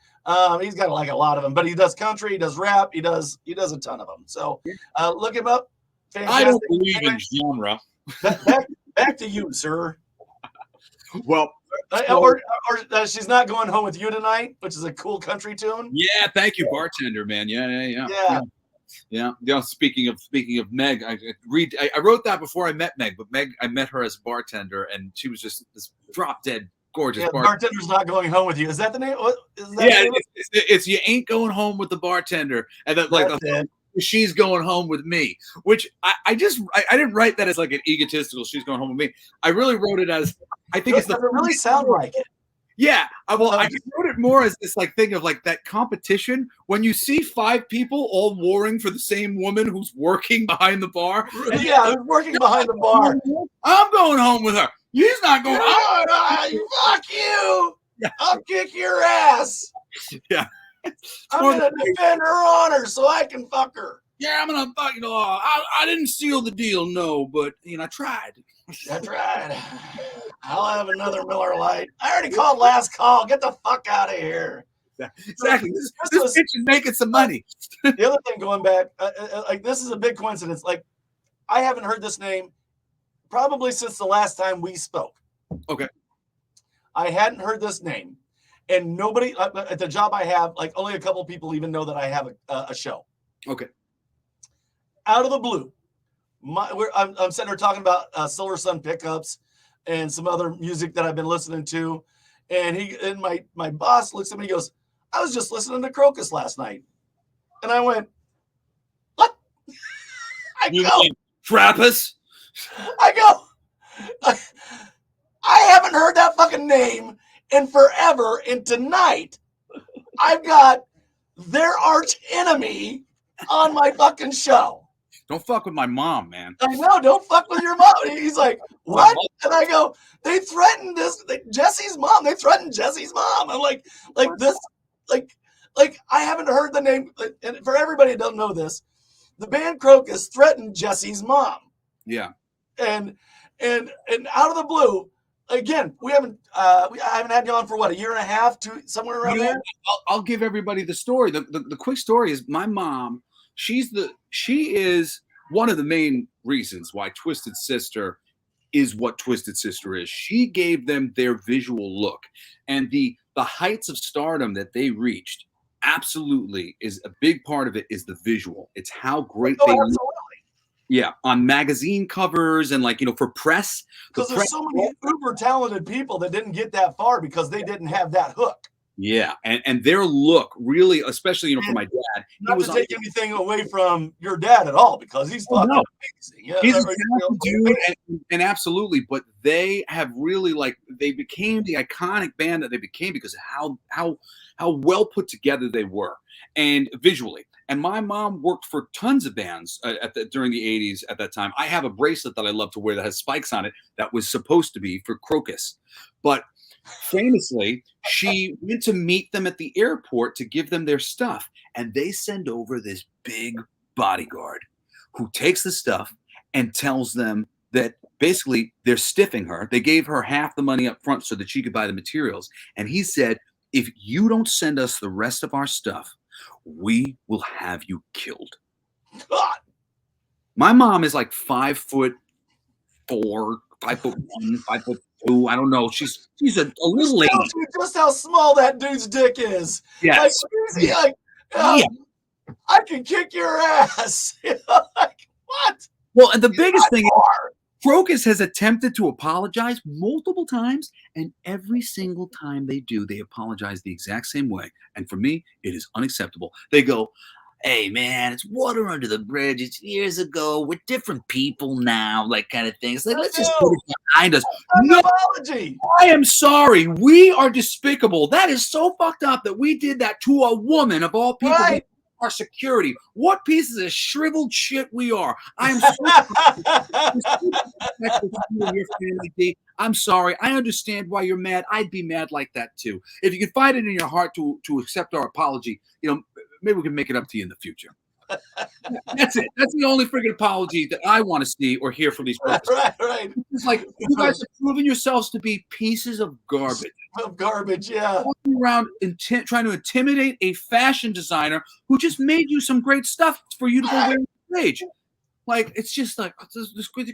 [SPEAKER 1] He's got like a lot of them, but he does country, he does rap, he does a ton of them. So look him up. Fantastic.
[SPEAKER 2] I don't believe in genre.
[SPEAKER 1] Back to you, sir.
[SPEAKER 2] Well,
[SPEAKER 1] or She's Not Going Home with You Tonight, which is a cool country tune.
[SPEAKER 2] Yeah, thank you, bartender, man. Yeah. Speaking of Meg, I wrote that before I met Meg, but I met her as a bartender, and she was just this drop dead gorgeous
[SPEAKER 1] bartender's not going home with you. Is that the name? What is that?
[SPEAKER 2] Yeah, it's you ain't going home with the bartender, and then like she's going home with me. Which I didn't write that as like an egotistical. She's going home with me. I really wrote it as I think
[SPEAKER 1] Does it really sound like it?
[SPEAKER 2] Yeah, I just wrote it more as this like thing of like that competition when you see 5 people all warring for the same woman who's working behind the bar.
[SPEAKER 1] Yeah, who's working behind the bar.
[SPEAKER 2] I'm going home with her. He's not going.
[SPEAKER 1] Fuck you! Yeah. I'll kick your ass.
[SPEAKER 2] Yeah,
[SPEAKER 1] I'm gonna defend her honor so I can fuck her.
[SPEAKER 2] Yeah, I'm gonna fuck you. I didn't seal the deal, no, but I tried.
[SPEAKER 1] I tried. I'll have another Miller Lite. I already called last call. Get the fuck out of here.
[SPEAKER 2] Exactly. This bitch is making some money.
[SPEAKER 1] The other thing, going back, like this is a big coincidence. Like I haven't heard this name probably since the last time we spoke.
[SPEAKER 2] Okay.
[SPEAKER 1] I hadn't heard this name. and nobody at the job I have, like only a couple people even know that I have a show.
[SPEAKER 2] Okay.
[SPEAKER 1] Out of the blue, I'm sitting there talking about Silver Sun pickups and some other music that I've been listening to, and my boss looks at me and goes, "I was just listening to Crocus last night," and I went, "What?"
[SPEAKER 2] You mean Trappist?
[SPEAKER 1] I go, I haven't heard that fucking name in forever, and tonight I've got their arch enemy on my fucking show.
[SPEAKER 2] Don't fuck with my mom, man.
[SPEAKER 1] I know, don't fuck with your mom. He's like, what? And I go, they threatened Jesse's mom. They threatened Jesse's mom. I'm like this, like I haven't heard the name. And for everybody that doesn't know this, the band Crocus threatened Jesse's mom.
[SPEAKER 2] Yeah.
[SPEAKER 1] And out of the blue, again, I haven't had you on for what, a year and a half, somewhere around there.
[SPEAKER 2] I'll give everybody the story. The quick story is my mom. She is one of the main reasons why Twisted Sister is what Twisted Sister is. She gave them their visual look, and the heights of stardom that they reached absolutely is a big part of it is the visual. It's how great they look. Yeah, on magazine covers and for press.
[SPEAKER 1] Because there's so many uber talented people that didn't get that far because they didn't have that hook.
[SPEAKER 2] Yeah, and their look really, especially for my dad.
[SPEAKER 1] Not to take anything away from your dad at all, because he's fucking amazing. Yeah,
[SPEAKER 2] he's a talented dude, and absolutely. But they have really they became the iconic band that they became because of how well put together they were, and visually. And my mom worked for tons of bands during the 80s at that time. I have a bracelet that I love to wear that has spikes on it that was supposed to be for Crocus, but famously, she went to meet them at the airport to give them their stuff. And they send over this big bodyguard who takes the stuff and tells them that basically they're stiffing her. They gave her half the money up front so that she could buy the materials. And he said, if you don't send us the rest of our stuff, we will have you killed. God. My mom is like 5'4", 5'1", 5'2". I don't know. She's a little lady.
[SPEAKER 1] Just how small that dude's dick is.
[SPEAKER 2] Yes.
[SPEAKER 1] I can kick your ass. What?
[SPEAKER 2] Well, and the biggest thing is, Crocus has attempted to apologize multiple times, and every single time they do, they apologize the exact same way. And for me, it is unacceptable. They go, hey, man, it's water under the bridge. It's years ago. We're different people now, kind of thing. It's like, let's just put it behind us.
[SPEAKER 1] No apology.
[SPEAKER 2] I am sorry. We are despicable. That is so fucked up that we did that to a woman of all people. Right. Our security. What pieces of shriveled shit we are. I am so I'm sorry. I understand why you're mad. I'd be mad like that too. If you can find it in your heart to accept our apology, maybe we can make it up to you in the future. That's it. That's the only freaking apology that I want to see or hear from these people.
[SPEAKER 1] Right.
[SPEAKER 2] It's like you guys have proven yourselves to be pieces of garbage.
[SPEAKER 1] Yeah.
[SPEAKER 2] Walking around trying to intimidate a fashion designer who just made you some great stuff for you to go wear on stage. It's just the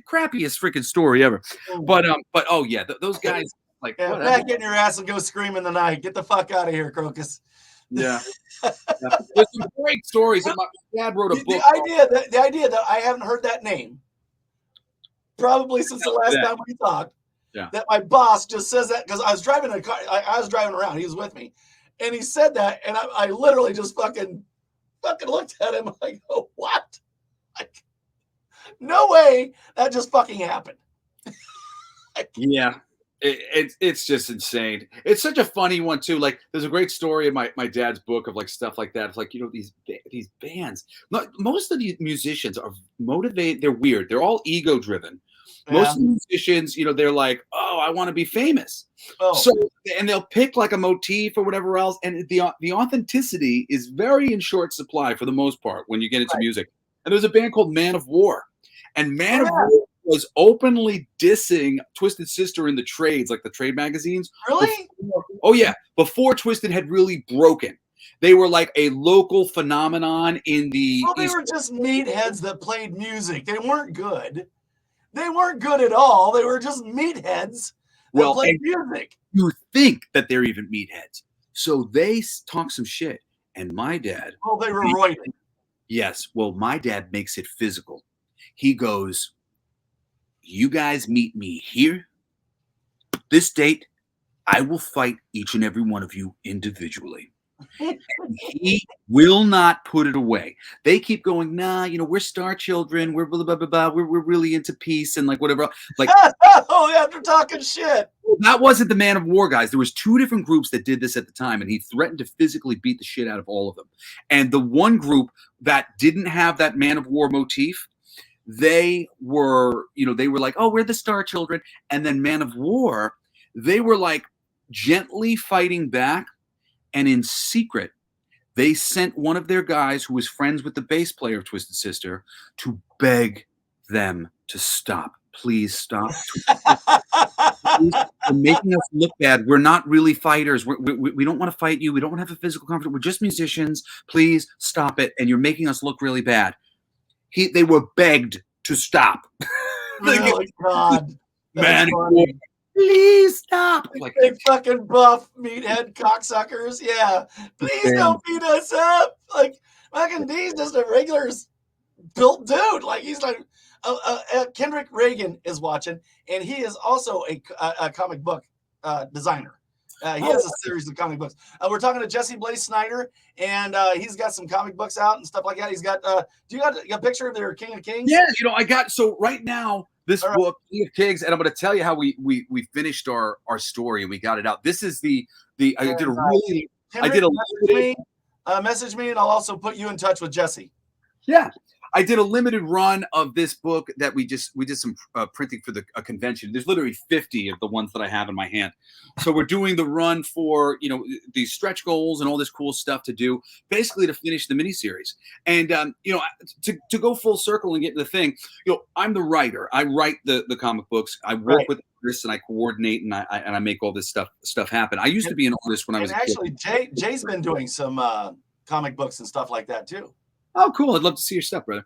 [SPEAKER 2] crappiest freaking story ever. But oh yeah, those guys
[SPEAKER 1] back in your ass and go scream in the night. Get the fuck out of here, Crocus.
[SPEAKER 2] Yeah. There's some great stories. My dad wrote a book.
[SPEAKER 1] The idea that I haven't heard that name probably since the last time we talked.
[SPEAKER 2] Yeah.
[SPEAKER 1] That my boss just says that because I was driving a car. I was driving around. He was with me, and he said that, and I literally just fucking looked at him. I go, what? No way that just fucking happened.
[SPEAKER 2] Yeah. It's just insane. It's such a funny one too. There's a great story in my dad's book of stuff like that. It's these bands. Most of these musicians are motivated. They're weird. They're all ego driven. Most of the musicians, they're like, oh, I want to be famous. Oh. So, and they'll pick a motif or whatever else. And the authenticity is very in short supply for the most part when you get into music. And there's a band called Man of War. And Man of War was openly dissing Twisted Sister in the trades, the trade magazines.
[SPEAKER 1] Really?
[SPEAKER 2] Before Twisted had really broken. They were a local phenomenon in the...
[SPEAKER 1] Well, they were just meatheads that played music. They weren't good. They weren't good at all. They were just meatheads that played music.
[SPEAKER 2] You think that they're even meatheads. So they talk some shit, and my dad.
[SPEAKER 1] Well, they were roided.
[SPEAKER 2] Yes. Well, my dad makes it physical. He goes, "You guys meet me here. This date, I will fight each and every one of you individually." He will not put it away. They keep going, nah, we're star children. We're blah, blah, blah, blah. We're really into peace and like whatever. Like,
[SPEAKER 1] oh, after talking shit.
[SPEAKER 2] that wasn't the Man of War guys. There was 2 different groups that did this at the time, and he threatened to physically beat the shit out of all of them. And the one group that didn't have that Man of War motif, they were like, oh, we're the star children. And then Man of War, they were like gently fighting back, and in secret, they sent one of their guys who was friends with the bass player of Twisted Sister to beg them to stop. Please stop. You're making us look bad. We're not really fighters. We don't want to fight you. We don't want to have a physical conflict. We're just musicians. Please stop it. And you're making us look really bad. They were begged to stop.
[SPEAKER 1] Oh, God.
[SPEAKER 2] Man, please stop.
[SPEAKER 1] Like big fucking buff meathead cocksuckers. Yeah. Please don't beat us up. Like fucking D's just a regular built dude. Like he's like Kendrick Reagan is watching, and he is also a comic book designer. He has a series of comic books. We're talking to Jesse Blaze Snider, and he's got some comic books out and stuff like that. He's got do you got a picture of their King of Kings?
[SPEAKER 2] Yeah, I got right now this book, King of Kings, and I'm going to tell you how we finished our story and we got it out. This is message me, and I'll also put you in touch with Jesse. Yeah. I did a limited run of this book that we did some printing for a convention. There's literally 50 of the ones that I have in my hand. So we're doing the run for, these stretch goals and all this cool stuff to do, basically to finish the miniseries. And, to go full circle and get to the thing, I'm the writer. I write the comic books. I work with artists and I coordinate and I make all this stuff happen. I used to be an artist when I was a kid.
[SPEAKER 1] Actually, Jay's been doing some comic books and stuff like that too.
[SPEAKER 2] Oh, cool. I'd love to see your stuff, brother.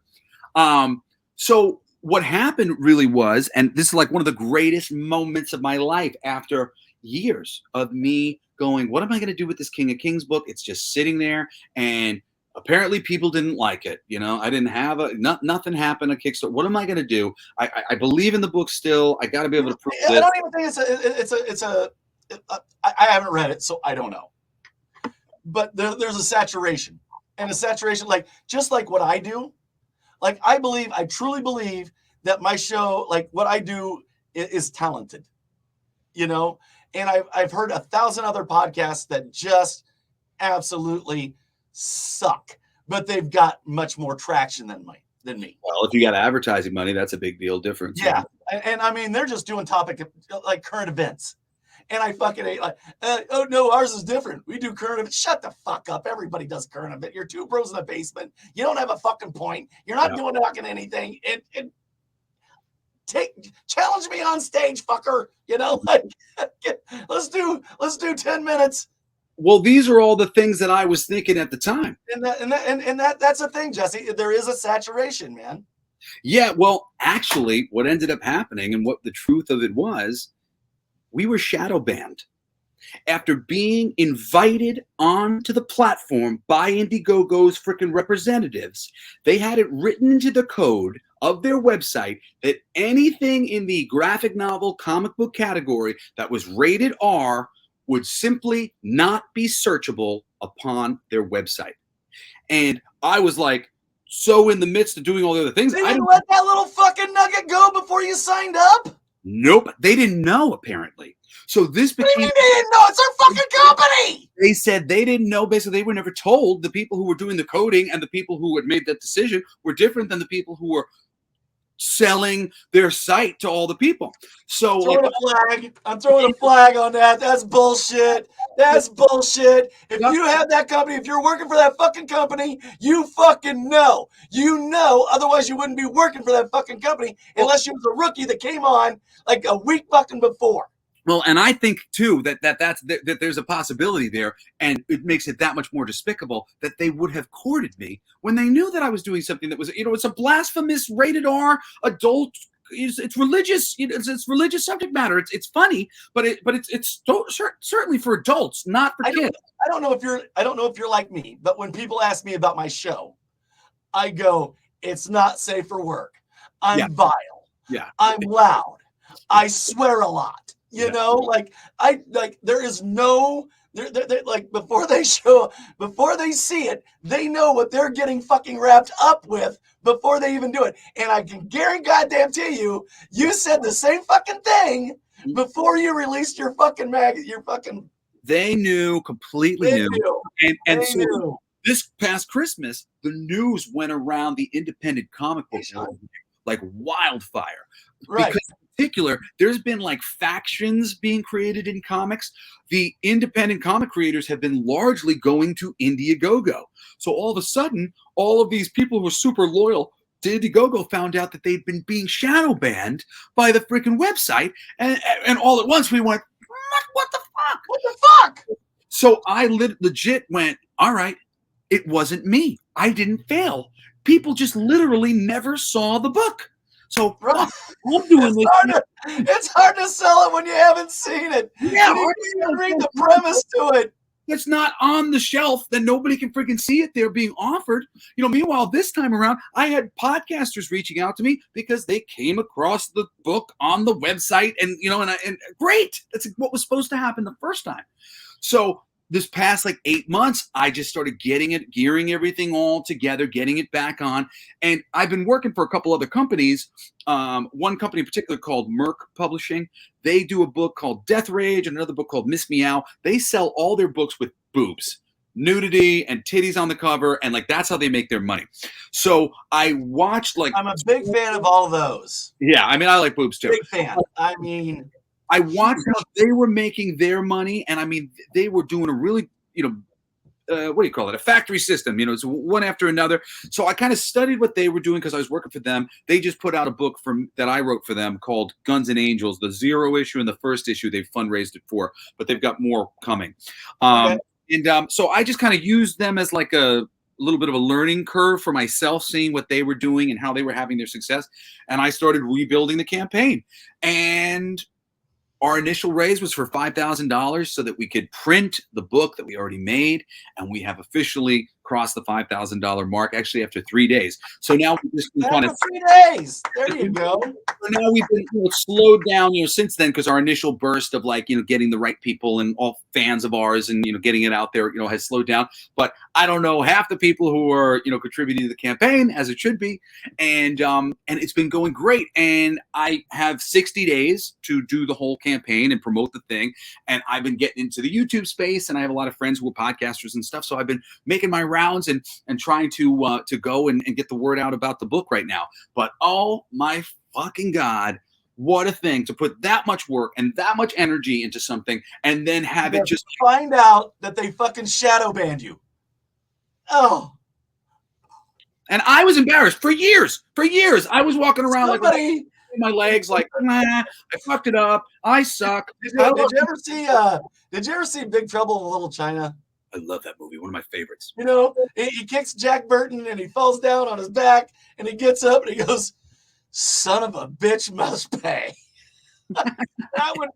[SPEAKER 2] So what happened really was, and this is like one of the greatest moments of my life after years of me going, what am I going to do with this King of Kings book? It's just sitting there, and apparently people didn't like it. I didn't have nothing happened at Kickstarter. What am I going to do? I believe in the book still. I got to be able to prove it.
[SPEAKER 1] I don't even think I haven't read it, so I don't know. But there's a saturation. And a saturation, just like what I do, I truly believe that my show, like what I do, is talented, and I've heard 1,000 other podcasts that just absolutely suck, but they've got much more traction than me.
[SPEAKER 2] Well, if you got advertising money, that's a big deal difference.
[SPEAKER 1] Yeah, and I mean they're just doing topic like current events. And I fucking hate oh no, ours is different. We do current event. Shut the fuck up. Everybody does current event. You're 2 bros in the basement. You don't have a fucking point. You're not doing fucking anything. Challenge me on stage, fucker. Let's do 10 minutes.
[SPEAKER 2] Well, these are all the things that I was thinking at the time.
[SPEAKER 1] And that's the thing, Jesse. There is a saturation, man.
[SPEAKER 2] Yeah, well, actually, what ended up happening and what the truth of it was, we were shadow banned. After being invited onto the platform by Indiegogo's freaking representatives, they had it written into the code of their website that anything in the graphic novel comic book category that was rated R would simply not be searchable upon their website. And I was like, so in the midst of doing all the other things,
[SPEAKER 1] they didn't let that little fucking nugget go before you signed up?
[SPEAKER 2] Nope, they didn't know apparently. So this became.
[SPEAKER 1] They didn't know. It's their fucking company.
[SPEAKER 2] They said they didn't know. Basically, they were never told. The people who were doing the coding and the people who had made that decision were different than the people who were selling their site to all the people. So
[SPEAKER 1] I'm throwing a flag on that. That's bullshit. That's bullshit. If you have that company, if you're working for that fucking company, you fucking know. Otherwise you wouldn't be working for that fucking company unless you was a rookie that came on like a week fucking before.
[SPEAKER 2] Well, and I think too that there's a possibility there, and it makes it that much more despicable that they would have courted me when they knew that I was doing something that was, it's a blasphemous rated R adult it's religious. It's religious subject matter. It's funny, but it's certainly for adults, not for kids.
[SPEAKER 1] I don't know if you're like me, but when people ask me about my show, I go, it's not safe for work. I'm vile.
[SPEAKER 2] Yeah.
[SPEAKER 1] I'm loud. I swear a lot. You know, like there is no they're like before they see it, they know what they're getting fucking wrapped up with before they even do it. And I can goddamn tell you, you said the same fucking thing before you released your fucking
[SPEAKER 2] They knew, completely knew. And so
[SPEAKER 1] knew.
[SPEAKER 2] This past Christmas, the news went around the independent comic book world like wildfire.
[SPEAKER 1] Right.
[SPEAKER 2] Because in particular, there's been like factions being created in comics. The independent comic creators have been largely going to Indiegogo. So all of a sudden, all of these people who were super loyal to Indiegogo found out that they'd been being shadow banned by the freaking website. And all at once we went, what the fuck?
[SPEAKER 1] What the fuck?
[SPEAKER 2] So I legit went, all right, it wasn't me. I didn't fail. People just literally never saw the book. So I'm doing this.
[SPEAKER 1] It's hard to sell it when you haven't seen it.
[SPEAKER 2] Yeah,
[SPEAKER 1] you can read the premise to it.
[SPEAKER 2] It's not on the shelf that nobody can freaking see it there being offered. Meanwhile, this time around, I had podcasters reaching out to me because they came across the book on the website, and great. That's what was supposed to happen the first time. So this past 8 months, I just started gearing everything all together, getting it back on. And I've been working for a couple other companies. One company in particular called Merck Publishing. They do a book called Death Rage and another book called Miss Meow. They sell all their books with boobs, nudity, and titties on the cover. And that's how they make their money. So I watched
[SPEAKER 1] I'm a big fan of all those.
[SPEAKER 2] Yeah, I like boobs too.
[SPEAKER 1] Big fan.
[SPEAKER 2] I watched how they were making their money, and they were doing a really, what do you call it? A factory system, it's one after another. So I kind of studied what they were doing because I was working for them. They just put out a book that I wrote for them called Guns and Angels, the 0 issue and the first issue they've fundraised it for, but they've got more coming. So I just kind of used them as a little bit of a learning curve for myself, seeing what they were doing and how they were having their success. And I started rebuilding the campaign. And our initial raise was for $5,000 so that we could print the book that we already made, and we have officially crossed the $5,000 mark actually after 3 days. So now we just kind of
[SPEAKER 1] 3 days. There you go.
[SPEAKER 2] Now we've been slowed down, since then, because our initial burst of getting the right people and all fans of ours and getting it out there, has slowed down. But I don't know half the people who are contributing to the campaign as it should be, and it's been going great. And I have 60 days to do the whole campaign and promote the thing. And I've been getting into the YouTube space, and I have a lot of friends who are podcasters and stuff. So I've been making my rounds and trying to go and get the word out about the book right now. But oh my fucking God, what a thing to put that much work and that much energy into something and then have it just
[SPEAKER 1] find out that they fucking shadow banned you. Oh.
[SPEAKER 2] And I was embarrassed for years. I was walking around like my legs I fucked it up. I suck.
[SPEAKER 1] Did you ever see Big Trouble in Little China?
[SPEAKER 2] I love that movie. One of my favorites.
[SPEAKER 1] He kicks Jack Burton and he falls down on his back and he gets up and he goes, "Son of a bitch must pay." That would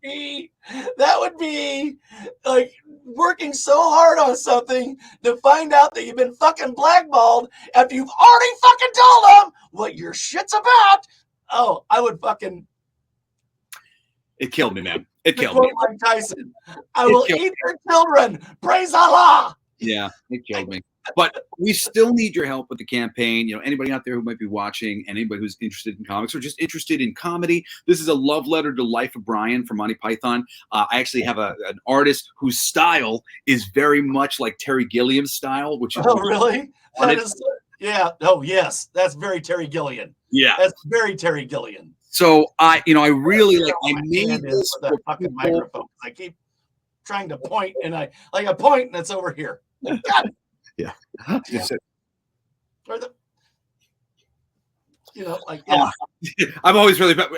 [SPEAKER 1] be like working so hard on something to find out that you've been fucking blackballed after you've already fucking told them what your shit's about. Oh, I would fucking.
[SPEAKER 2] It killed me, man. It killed me.
[SPEAKER 1] Mike Tyson. I will eat your children. Praise Allah.
[SPEAKER 2] Yeah, it killed me. But we still need your help with the campaign. Anybody out there who might be watching and anybody who's interested in comics or just interested in comedy, this is a love letter to Life of Brian from Monty Python. I actually have an artist whose style is very much like Terry Gilliam's style, which is
[SPEAKER 1] really? Yeah. Oh, yes. That's very Terry Gilliam.
[SPEAKER 2] Yeah.
[SPEAKER 1] That's very Terry Gilliam.
[SPEAKER 2] So I really I made this
[SPEAKER 1] for that fucking microphone. I keep trying to point and I point and it's over here. God.
[SPEAKER 2] Yeah.
[SPEAKER 1] Or
[SPEAKER 2] I'm always really bad.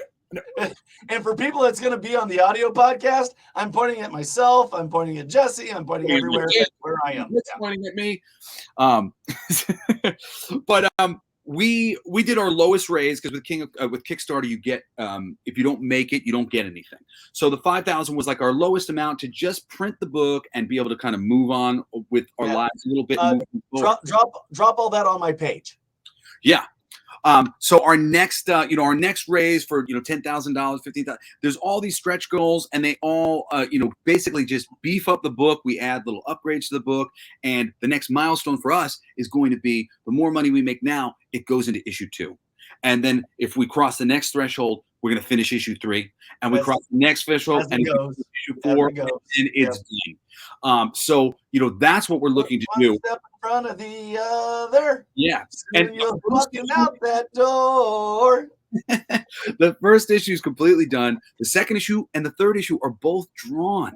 [SPEAKER 1] And for people that's going to be on the audio podcast, I'm pointing at myself. I'm pointing at Jesse. I'm pointing everywhere where I am.
[SPEAKER 2] It's pointing at me. But we did our lowest raise because with Kickstarter you get if you don't make it, you don't get anything. So the 5,000 was like our lowest amount to just print the book and be able to kind of move on with our lives a little bit.
[SPEAKER 1] Drop all that on my page.
[SPEAKER 2] Yeah. So our next raise for $10,000, $15,000. There's all these stretch goals, and they all basically just beef up the book. We add little upgrades to the book, and the next milestone for us is going to be the more money we make now, it goes into issue 2, and then if we cross the next threshold, we're going to finish issue 3, and we cross the next threshold, and issue 4, and it's done. So that's what we're looking to do.
[SPEAKER 1] Step in front of the other.
[SPEAKER 2] Yeah,
[SPEAKER 1] and you're walking out that door.
[SPEAKER 2] The first issue is completely done. The second issue and the third issue are both drawn.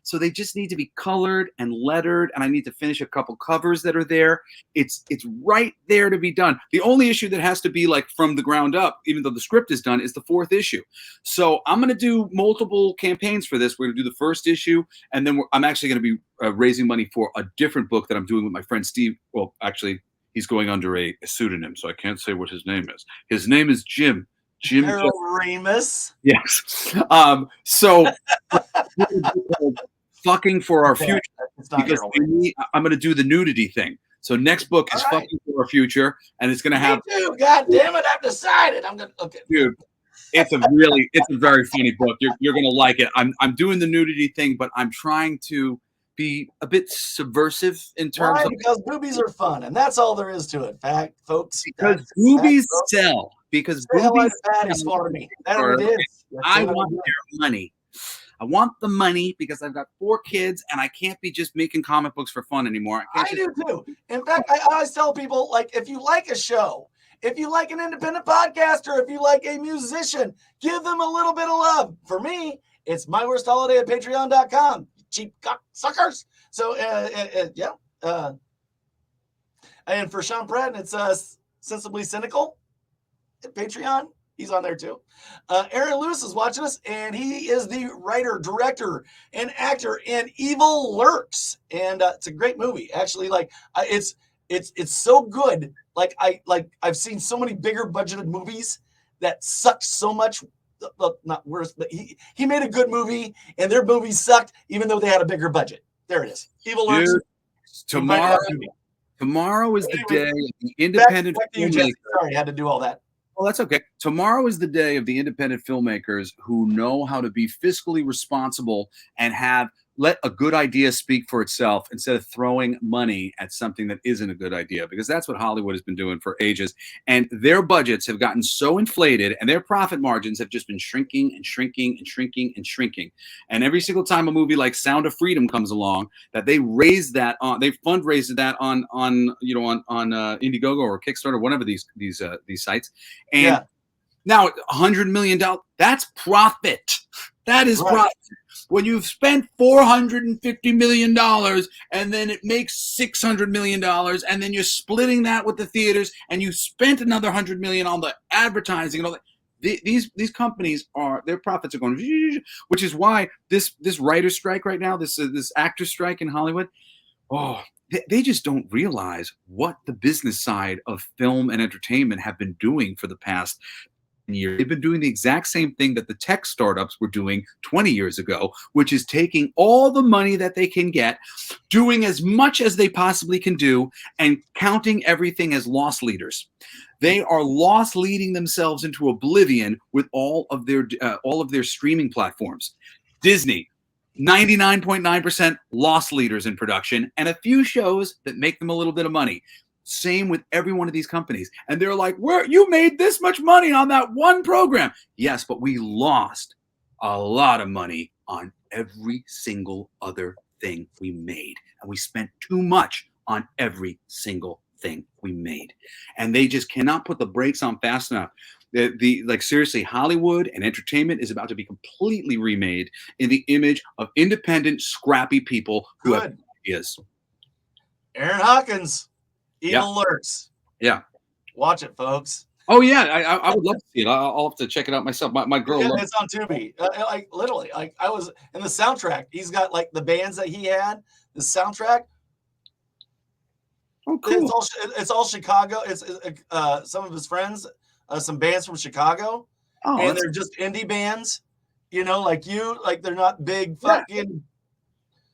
[SPEAKER 2] So they just need to be colored and lettered, and I need to finish a couple covers that are there. It's right there to be done. The only issue that has to be like from the ground up, even though the script is done, is the 4th issue. So I'm going to do multiple campaigns for this. We're going to do the first issue, and then I'm actually going to be raising money for a different book that I'm doing with my friend Steve. Well, actually, he's going under a pseudonym, so I can't say what his name is. His name is Jim.
[SPEAKER 1] Harold Ramis.
[SPEAKER 2] Yes. So fucking for our future, because I'm going to do the nudity thing. So next book is fucking for our future, and it's going to have.
[SPEAKER 1] Me too. God damn it! I've decided. I'm gonna. Okay.
[SPEAKER 2] Dude, it's a very funny book. You're going to like it. I'm doing the nudity thing, but I'm trying to be a bit subversive in terms of
[SPEAKER 1] because boobies are fun, and that's all there is to it. Fact, folks.
[SPEAKER 2] Because boobies sell. Because boobies
[SPEAKER 1] sell for me. That's what it is.
[SPEAKER 2] I want their money. I want the money because I've got 4 kids and I can't be just making comic books for fun anymore.
[SPEAKER 1] I do too. In fact, I always tell people, like, if you like a show, if you like an independent podcaster, if you like a musician, give them a little bit of love. For me, it's my worst holiday at patreon.com. Cheap suckers. So, yeah. And for Sean Pratt, it's Sensibly Cynical at Patreon. He's on there too. Aaron Lewis is watching us, and he is the writer, director, and actor in Evil Lurks, and it's a great movie. Actually, it's so good. I've seen so many bigger budgeted movies that sucked so much. Well, not worse, but he made a good movie, and their movies sucked, even though they had a bigger budget. There it is. Evil Lurks.
[SPEAKER 2] Tomorrow is the day of the independent filmmakers.
[SPEAKER 1] Sorry, I had to do all that.
[SPEAKER 2] Well, that's okay. Tomorrow is the day of the independent filmmakers who know how to be fiscally responsible and let a good idea speak for itself instead of throwing money at something that isn't a good idea, because that's what Hollywood has been doing for ages. And their budgets have gotten so inflated and their profit margins have just been shrinking and shrinking and shrinking and shrinking. And every single time a movie like Sound of Freedom comes along, that they raise that on, they fundraised that on Indiegogo or Kickstarter, one of these sites. And now $100 million, that's profit. That is profit. When you've spent $450 million and then it makes $600 million, and then you're splitting that with the theaters, and you spent another $100 million on the advertising and all that, these companies their profits are going, which is why this writer's strike right now, this actor strike in Hollywood, they just don't realize what the business side of film and entertainment have been doing for the past year. They've been doing the exact same thing that the tech startups were doing 20 years ago, which is taking all the money that they can get, doing as much as they possibly can do, and counting everything as loss leaders. They are loss leading themselves into oblivion with all of their streaming platforms. Disney, 99.9% loss leaders in production, and a few shows that make them a little bit of money. Same with every one of these companies. And they're like, you made this much money on that one program. Yes, but we lost a lot of money on every single other thing we made. And we spent too much on every single thing we made. And they just cannot put the brakes on fast enough. Seriously, Hollywood and entertainment is about to be completely remade in the image of independent, scrappy people who have ideas.
[SPEAKER 1] Aaron Hawkins. Evil Lurks.
[SPEAKER 2] Yeah.
[SPEAKER 1] Watch it, folks.
[SPEAKER 2] Oh, yeah. I would love to see it. I'll have to check it out myself. My girl loves it.
[SPEAKER 1] It's on Tubi. Literally, I was in the soundtrack. He's got the bands that he had, the soundtrack.
[SPEAKER 2] Oh,
[SPEAKER 1] It's
[SPEAKER 2] cool.
[SPEAKER 1] all it's all Chicago. It's some of his friends, some bands from Chicago,
[SPEAKER 2] Oh,
[SPEAKER 1] and
[SPEAKER 2] that's
[SPEAKER 1] they're just indie bands. You know, like you, like they're not big
[SPEAKER 2] yeah,
[SPEAKER 1] fucking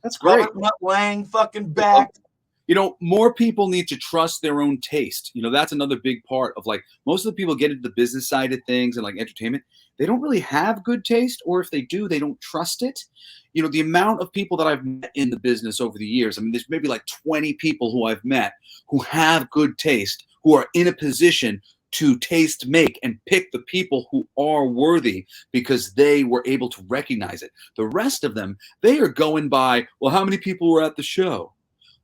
[SPEAKER 2] that's great.
[SPEAKER 1] Robert Mutt Lang fucking backed.
[SPEAKER 2] You know, more people need to trust their own taste. You know, that's another big part of like most of the people get into the business side of things and like entertainment. They don't really have good taste, or if they do, they don't trust it. You know, the amount of people that I've met in the business over the years, I mean, there's maybe like 20 people who I've met who have good taste, who are in a position to taste make and pick the people who are worthy because they were able to recognize it. The rest of them, they are going by, well, how many people were at the show?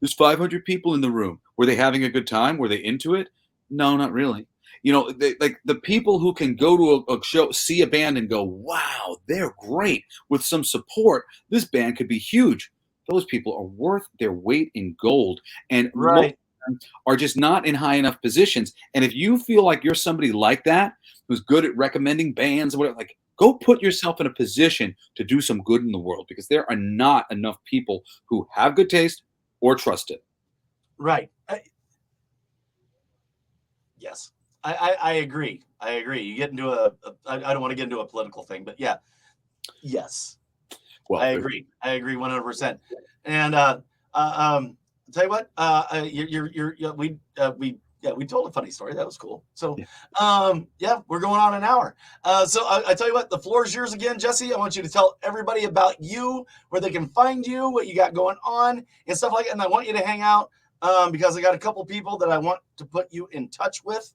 [SPEAKER 2] There's 500 people in the room. Were they having a good time? Were they into it? No, not really. You know, like the people who can go to a show, see a band, and go, "Wow, they're great." With some support, this band could be huge. Those people are worth their weight in gold, and most
[SPEAKER 1] Right,
[SPEAKER 2] of them are just not in high enough positions. And if you feel like you're somebody like that, who's good at recommending bands or whatever, like go put yourself in a position to do some good in the world because there are not enough people who have good taste or trust it.
[SPEAKER 1] right. Yes, I agree. I agree. You get into I don't want to get into a political thing, but yeah, yes,
[SPEAKER 2] Well,
[SPEAKER 1] I
[SPEAKER 2] there's
[SPEAKER 1] agree. I agree 100%. And tell you what, yeah, we told a funny story. That was cool. So,
[SPEAKER 2] yeah.
[SPEAKER 1] yeah, we're going on an hour. So I tell you what, the floor is yours again, Jesse. I want you to tell everybody about you, where they can find you, what you got going on, and stuff like that. And I want you to hang out because I got a couple people that I want to put you in touch with,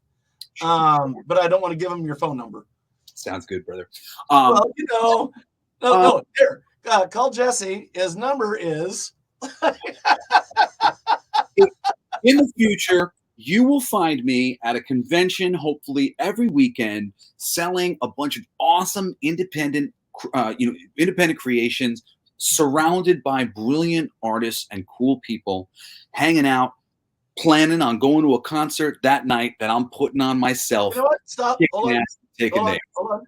[SPEAKER 1] but I don't want to give them your phone number.
[SPEAKER 2] Sounds good, brother. Um,
[SPEAKER 1] Well, you know, no,
[SPEAKER 2] uh,
[SPEAKER 1] no, here, call Jesse. His number is
[SPEAKER 2] in the future, you will find me at a convention, hopefully every weekend, selling a bunch of awesome independent creations, surrounded by brilliant artists and cool people, hanging out, planning on going to a concert that night that I'm putting on
[SPEAKER 1] you
[SPEAKER 2] myself,
[SPEAKER 1] know what? Stop.
[SPEAKER 2] kicking
[SPEAKER 1] Hold on.
[SPEAKER 2] ass, taking
[SPEAKER 1] Hold on.
[SPEAKER 2] names.
[SPEAKER 1] Hold on.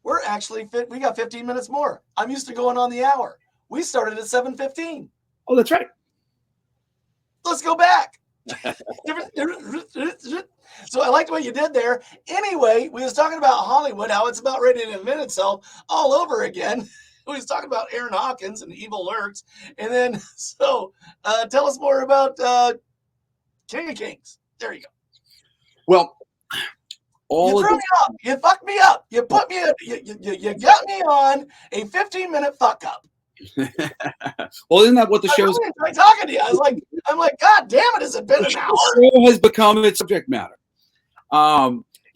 [SPEAKER 1] We're actually fit. We got 15 minutes more. I'm used to going on the hour. We started at 7:15.
[SPEAKER 2] Oh, that's right.
[SPEAKER 1] Let's go back. So I liked what you did there. Anyway, we was talking about Hollywood, how it's about ready to invent itself all over again. We was talking about Aaron Hawkins and Evil Lurks, and then tell us more about King of Kings. There you go.
[SPEAKER 2] Well,
[SPEAKER 1] You
[SPEAKER 2] all of
[SPEAKER 1] threw me off. You fucked me up. You put me. You got me on a 15-minute fuck up.
[SPEAKER 2] well, isn't that what the
[SPEAKER 1] I
[SPEAKER 2] show's
[SPEAKER 1] really enjoyed talking to you. I'm like, God damn it! Has it been an hour?
[SPEAKER 2] the show has become its subject matter?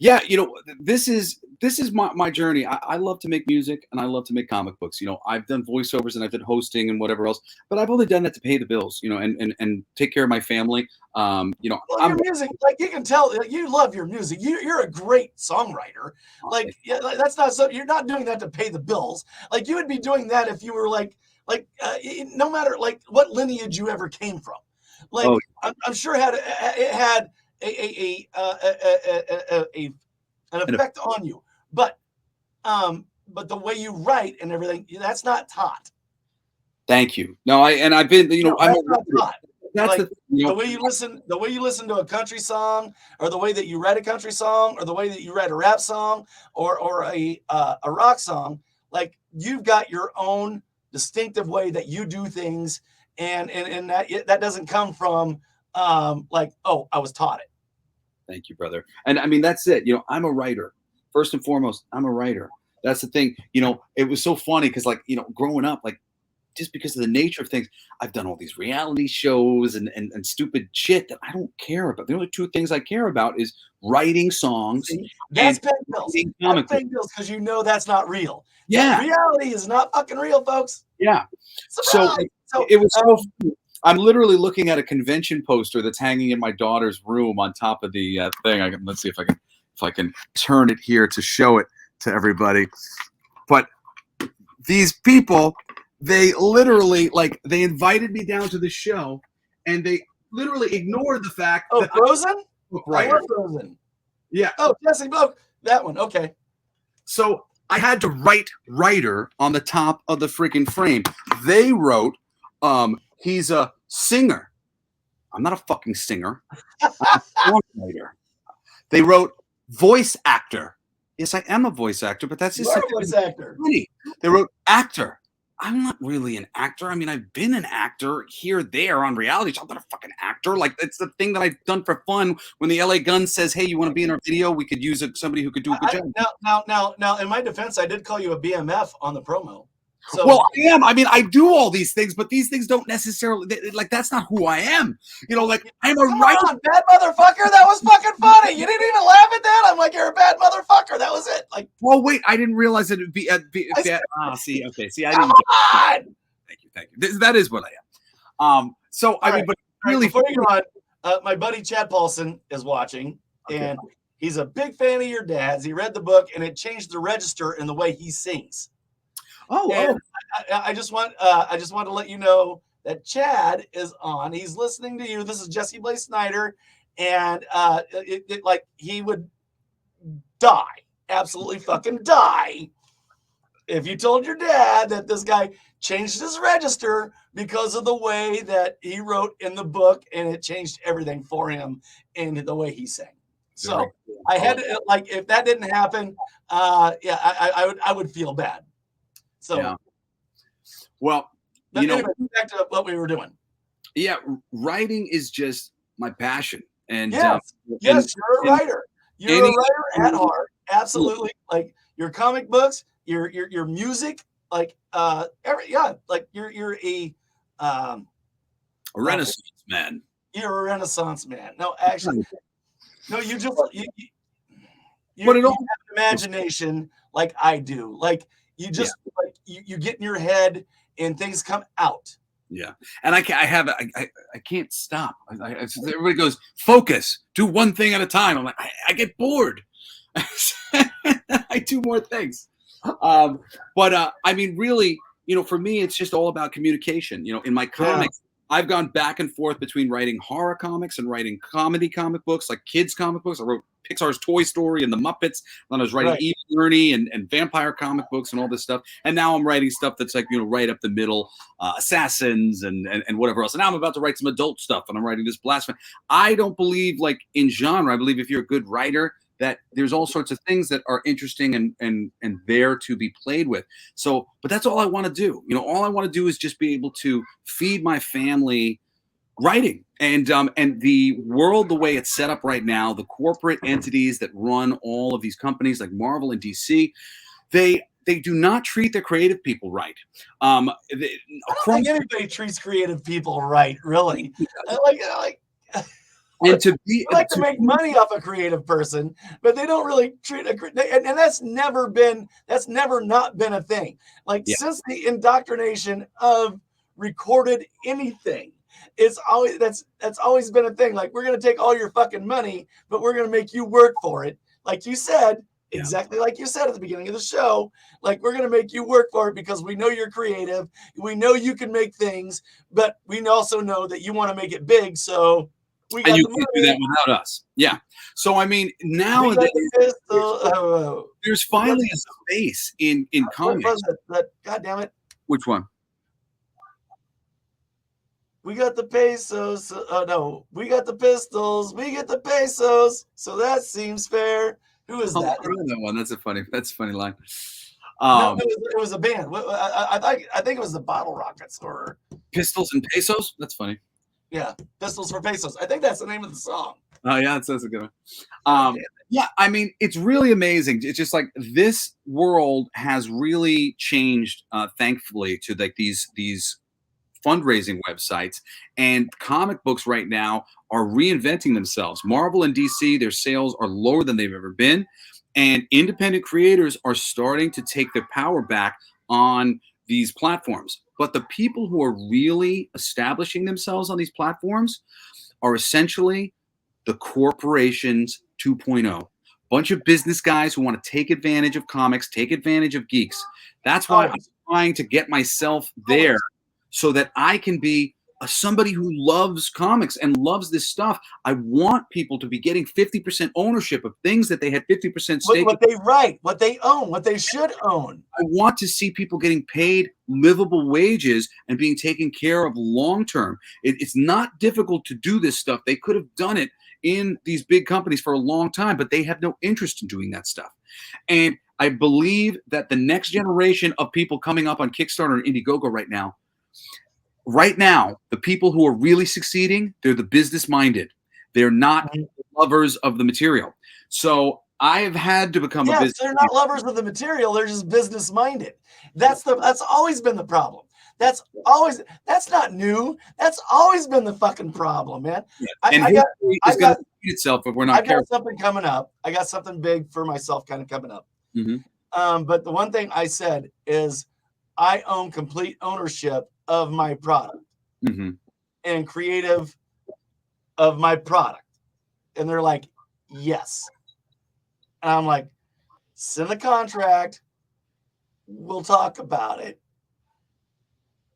[SPEAKER 2] Yeah, you know, this is my journey. I love to make music and I love to make comic books. You know, I've done voiceovers and I've done hosting and whatever else, but I've only done that to pay the bills, you know, and take care of my family. You know,
[SPEAKER 1] Well,
[SPEAKER 2] I'm
[SPEAKER 1] your music, like you can tell, you love your music. You're a great songwriter. Like, yeah, that's not so. You're not doing that to pay the bills. Like, you would be doing that if you were no matter like what lineage you ever came from.
[SPEAKER 2] oh
[SPEAKER 1] Like, I'm sure it had a an
[SPEAKER 2] and
[SPEAKER 1] effect on you. But the way you write and everything, that's not taught.
[SPEAKER 2] thank you. No, I've been, you
[SPEAKER 1] No,
[SPEAKER 2] know, I'm a
[SPEAKER 1] that's not taught.
[SPEAKER 2] that's
[SPEAKER 1] Like
[SPEAKER 2] the you know
[SPEAKER 1] the way you listen to a country song, or the way that you write a country song, or the way that you write a rap song, or a rock song, like you've got your own distinctive way that you do things, and that doesn't come from like, oh, I was taught it.
[SPEAKER 2] thank you, brother. And I mean, that's it. You know, I'm a writer. First and foremost, I'm a writer. That's the thing. You know, it was so funny because, like, you know, growing up, like, just because of the nature of things, I've done all these reality shows and stupid shit that I don't care about. The only two things I care about is writing songs
[SPEAKER 1] See, that's
[SPEAKER 2] and
[SPEAKER 1] paying bills.
[SPEAKER 2] writing
[SPEAKER 1] That's
[SPEAKER 2] comic books.
[SPEAKER 1] paying bills because you know that's not real. That
[SPEAKER 2] Yeah,
[SPEAKER 1] reality is not fucking real, folks.
[SPEAKER 2] yeah. So
[SPEAKER 1] Surprise! So,
[SPEAKER 2] it was so funny. I'm literally looking at a convention poster that's hanging in my daughter's room on top of the thing. Let's see if I can turn it here to show it to everybody. But these people, they literally like they invited me down to the show, and they literally ignored the fact
[SPEAKER 1] oh,
[SPEAKER 2] that I'm
[SPEAKER 1] Frozen.
[SPEAKER 2] a book
[SPEAKER 1] I
[SPEAKER 2] writer.
[SPEAKER 1] love Frozen.
[SPEAKER 2] Yeah.
[SPEAKER 1] Oh, Jesse Book. That one. Okay.
[SPEAKER 2] So I had to write writer on the top of the freaking frame. They wrote, he's a singer. I'm not a fucking singer. I'm a songwriter. They wrote voice actor. Yes, I am a voice actor, but that's
[SPEAKER 1] You
[SPEAKER 2] just
[SPEAKER 1] are a
[SPEAKER 2] something
[SPEAKER 1] voice actor.
[SPEAKER 2] funny. They wrote actor. I'm not really an actor. I mean, I've been an actor here, there on reality shows. I'm not a fucking actor. Like, it's the thing that I've done for fun. When the LA Gun says, "Hey, you want to be in our video? We could use somebody who could do a good job."
[SPEAKER 1] Now, in my defense, I did call you a BMF on the promo. So,
[SPEAKER 2] well, I am. I mean, I do all these things, but these things don't necessarily like. That's not who I am. You know, like I'm a
[SPEAKER 1] come
[SPEAKER 2] writer.
[SPEAKER 1] on, bad motherfucker. That was fucking funny. You didn't even laugh at that. I'm like, you're a bad motherfucker. That was it. Like,
[SPEAKER 2] well, wait, I didn't realize it would be. See, okay, see, I didn't.
[SPEAKER 1] on.
[SPEAKER 2] Thank you. That is what I am. So
[SPEAKER 1] All
[SPEAKER 2] I mean,
[SPEAKER 1] right.
[SPEAKER 2] but really,
[SPEAKER 1] before you go on, my buddy Chad Paulson is watching,
[SPEAKER 2] Okay.
[SPEAKER 1] and he's a big fan of your dad's. He read the book, and it changed the register in the way he sings. And I just want to let you know that Chad is on. He's listening to you. This is Jesse Blaze Snider, and like he would die, absolutely fucking die, if you told your dad that this guy changed his register because of the way that he wrote in the book, and it changed everything for him in the way he sang. So I had to, like, if that didn't happen, I would feel bad. So,
[SPEAKER 2] yeah. Well,
[SPEAKER 1] anyway, back to what we were doing.
[SPEAKER 2] Yeah, writing is just my passion, and
[SPEAKER 1] yes, you're a writer. You're a writer at heart. Absolutely, like your comic books, your music, like like you're a
[SPEAKER 2] Renaissance man.
[SPEAKER 1] You're a Renaissance man. No, actually, no, you just you
[SPEAKER 2] have
[SPEAKER 1] an imagination like I do. Like you just like you get in your head and things come out.
[SPEAKER 2] Yeah, and I can't stop. Everybody goes, focus, do one thing at a time. I'm like, I get bored. I do more things. But I mean, really, for me, it's just all about communication. In my comics, I've gone back and forth between writing horror comics and writing comedy comic books, like kids comic books. I wrote Pixar's Toy Story and the Muppets. Then I was writing Evil Ernie and vampire comic books and all this stuff. And now I'm writing stuff that's like, right up the middle, assassins and whatever else. And now I'm about to write some adult stuff, and I'm writing this blasphemy. I don't believe like in genre. I believe if you're a good writer, that there's all sorts of things that are interesting and there to be played with. So, but that's all I want to do. All I want to do is just be able to feed my family writing. And the world, the way it's set up right now, the corporate entities that run all of these companies like Marvel and DC, they do not treat their creative people right.
[SPEAKER 1] I don't think anybody treats creative people right, really. And to make money off a creative person, but they don't really treat and that's never not been a thing. Like since the indoctrination of recorded anything, it's always that's always been a thing. Like, we're gonna take all your fucking money, but we're gonna make you work for it. Like you said, exactly like you said at the beginning of the show, like, we're gonna make you work for it because we know you're creative, we know you can make things, but we also know that you want to make it big, so we got
[SPEAKER 2] and you
[SPEAKER 1] the
[SPEAKER 2] can't do that without us. Yeah. So I mean, nowadays there's finally a space in comics.
[SPEAKER 1] God damn it!
[SPEAKER 2] Which one?
[SPEAKER 1] We got the pesos. Oh no, we got the pistols. We get the pesos. So that seems fair. Who is that?
[SPEAKER 2] That one. That's a funny line.
[SPEAKER 1] No, it was a band. I think it was the Bottle Rockets or
[SPEAKER 2] Pistols and Pesos. That's funny.
[SPEAKER 1] Yeah, Pistols for Pesos. I think that's the name of the song.
[SPEAKER 2] Oh yeah, that's a good one. Yeah, I mean, it's really amazing. It's just like this world has really changed, thankfully, to like these fundraising websites, and comic books right now are reinventing themselves. Marvel and DC, their sales are lower than they've ever been, and independent creators are starting to take their power back on these platforms. But the people who are really establishing themselves on these platforms are essentially the corporations 2.0. Bunch of business guys who want to take advantage of comics, take advantage of geeks. That's why I'm trying to get myself there so that I can be somebody who loves comics and loves this stuff, I want people to be getting 50% ownership of things that they had 50% stake.
[SPEAKER 1] What they write, what they own, what they should own.
[SPEAKER 2] I want to see people getting paid livable wages and being taken care of long term. It's not difficult to do this stuff. They could have done it in these big companies for a long time, but they have no interest in doing that stuff. And I believe that the next generation of people coming up on Kickstarter and Indiegogo right now, the people who are really succeeding, they're the business minded. They're not lovers of the material. So I have had to become a business.
[SPEAKER 1] They're not lovers of the material. They're just business minded. That's always been the problem. That's not new. That's always been the fucking problem, man.
[SPEAKER 2] Yeah. And history is going to repeat itself if we're not careful.
[SPEAKER 1] I got something coming up. I got something big for myself kind of coming up. But the one thing I said is I own complete ownership of my product and creative of my product. And they're like, yes. And I'm like, send the contract. We'll talk about it.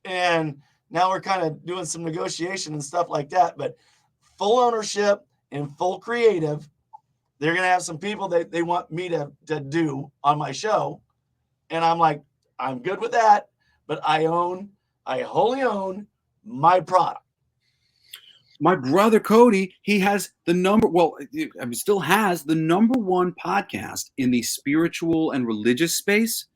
[SPEAKER 1] And now we're kind of doing some negotiation and stuff like that. But full ownership and full creative. They're going to have some people that they want me to do on my show. And I'm like, I'm good with that. But I wholly own my product.
[SPEAKER 2] My brother Cody, he has still has the number one podcast in the spiritual and religious space.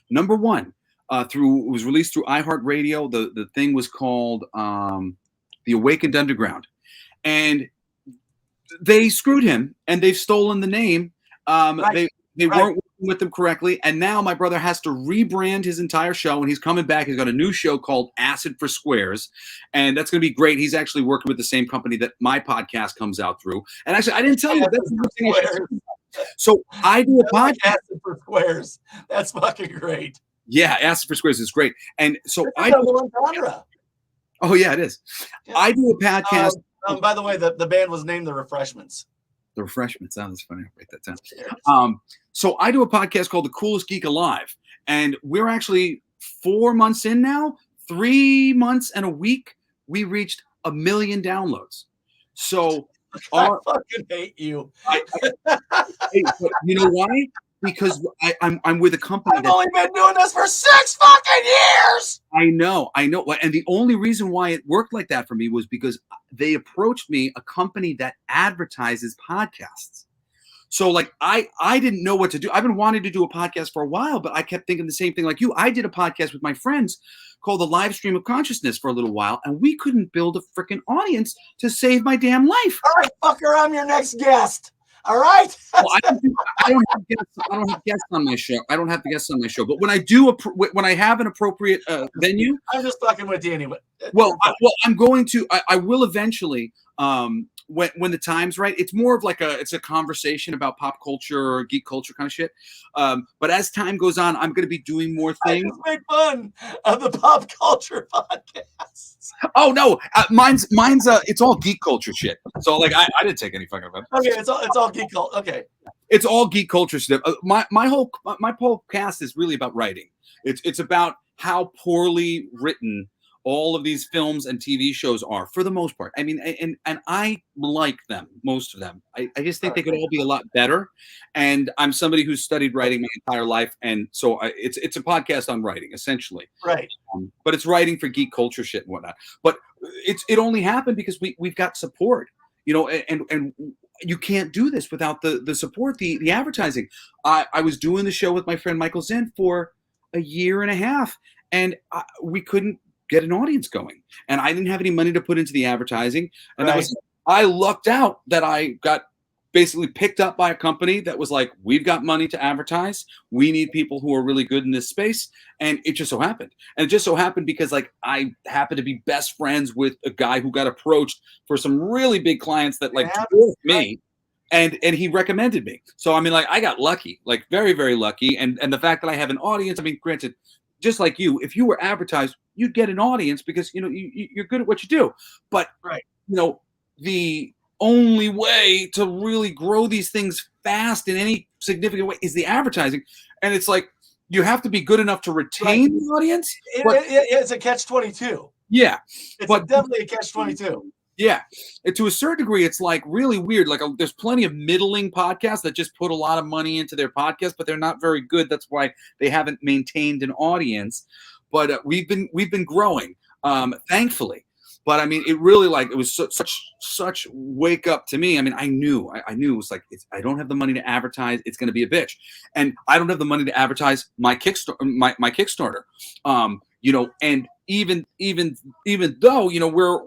[SPEAKER 2] Number one, it was released through iHeartRadio. The thing was called The Awakened Underground, and they screwed him, and they've stolen the name. They weren't working with them correctly, and now my brother has to rebrand his entire show, and he's coming back. He's got a new show called Acid for Squares, and that's going to be great. He's actually working with the same company that my podcast comes out through. And actually, I didn't tell you that's the thing. So I do a podcast.
[SPEAKER 1] Acid for Squares. That's fucking great.
[SPEAKER 2] Yeah, Acid for Squares is great. And so Oh yeah, it is. Yeah. I do a podcast.
[SPEAKER 1] By the way, the band was named The Refreshments.
[SPEAKER 2] The Refreshments. That was funny. I'll write that down. So I do a podcast called The Coolest Geek Alive, and we're actually 4 months in now. 3 months and a week, we reached 1 million downloads. So
[SPEAKER 1] I fucking hate you.
[SPEAKER 2] You know why? Because I'm with a company.
[SPEAKER 1] I've only been doing this for 6 fucking years.
[SPEAKER 2] I know. And the only reason why it worked like that for me was because they approached me, a company that advertises podcasts. So like I didn't know what to do. I've been wanting to do a podcast for a while, but I kept thinking the same thing like you. I did a podcast with my friends called The Live Stream of Consciousness for a little while, and we couldn't build a freaking audience to save my damn life.
[SPEAKER 1] All right, fucker, I'm your next guest. All right.
[SPEAKER 2] Well, I don't have guests on my show. I don't have guests on my show. But when I have an appropriate venue,
[SPEAKER 1] I'm just fucking with you anyway.
[SPEAKER 2] Well, I'm going to. I will eventually. When the time's right, it's more of like it's a conversation about pop culture or geek culture kind of shit. But as time goes on, I'm going to be doing more things.
[SPEAKER 1] I just make fun of the pop culture podcasts.
[SPEAKER 2] Oh no, mine's it's all geek culture shit. So like I didn't take any fucking offense.
[SPEAKER 1] Okay, it's all geek culture. Okay,
[SPEAKER 2] it's all geek culture stuff. My whole podcast is really about writing. It's about how poorly written all of these films and TV shows are, for the most part. I mean, and I like them, most of them. I just think they could all be a lot better. And I'm somebody who's studied writing my entire life, and so it's a podcast on writing, essentially.
[SPEAKER 1] Right.
[SPEAKER 2] But it's writing for geek culture shit and whatnot. But it only happened because we've got support, and you can't do this without the support, the advertising. I was doing the show with my friend Michael Zen for a year and a half, and we couldn't get an audience going, and I didn't have any money to put into the advertising, and I lucked out that I got basically picked up by a company that was like, we've got money to advertise, we need people who are really good in this space. And it just so happened because like I happened to be best friends with a guy who got approached for some really big clients that like dwarfed me, and he recommended me. So I mean, like I got lucky, like very, very lucky. And the fact that I have an audience, I mean, granted, just like you, if you were advertised, you'd get an audience because you're good at what you do. But the only way to really grow these things fast in any significant way is the advertising. And it's like you have to be good enough to retain the audience.
[SPEAKER 1] It's a catch-22.
[SPEAKER 2] Yeah,
[SPEAKER 1] It's
[SPEAKER 2] but
[SPEAKER 1] definitely a catch-22.
[SPEAKER 2] yeah, and to a certain degree, it's like really weird. Like there's plenty of middling podcasts that just put a lot of money into their podcast, but they're not very good. That's why they haven't maintained an audience. But we've been growing, thankfully. But I mean, it really like it was such wake up to me. I mean, I knew it was like I don't have the money to advertise. It's going to be a bitch, and I don't have the money to advertise my Kickstarter. And even though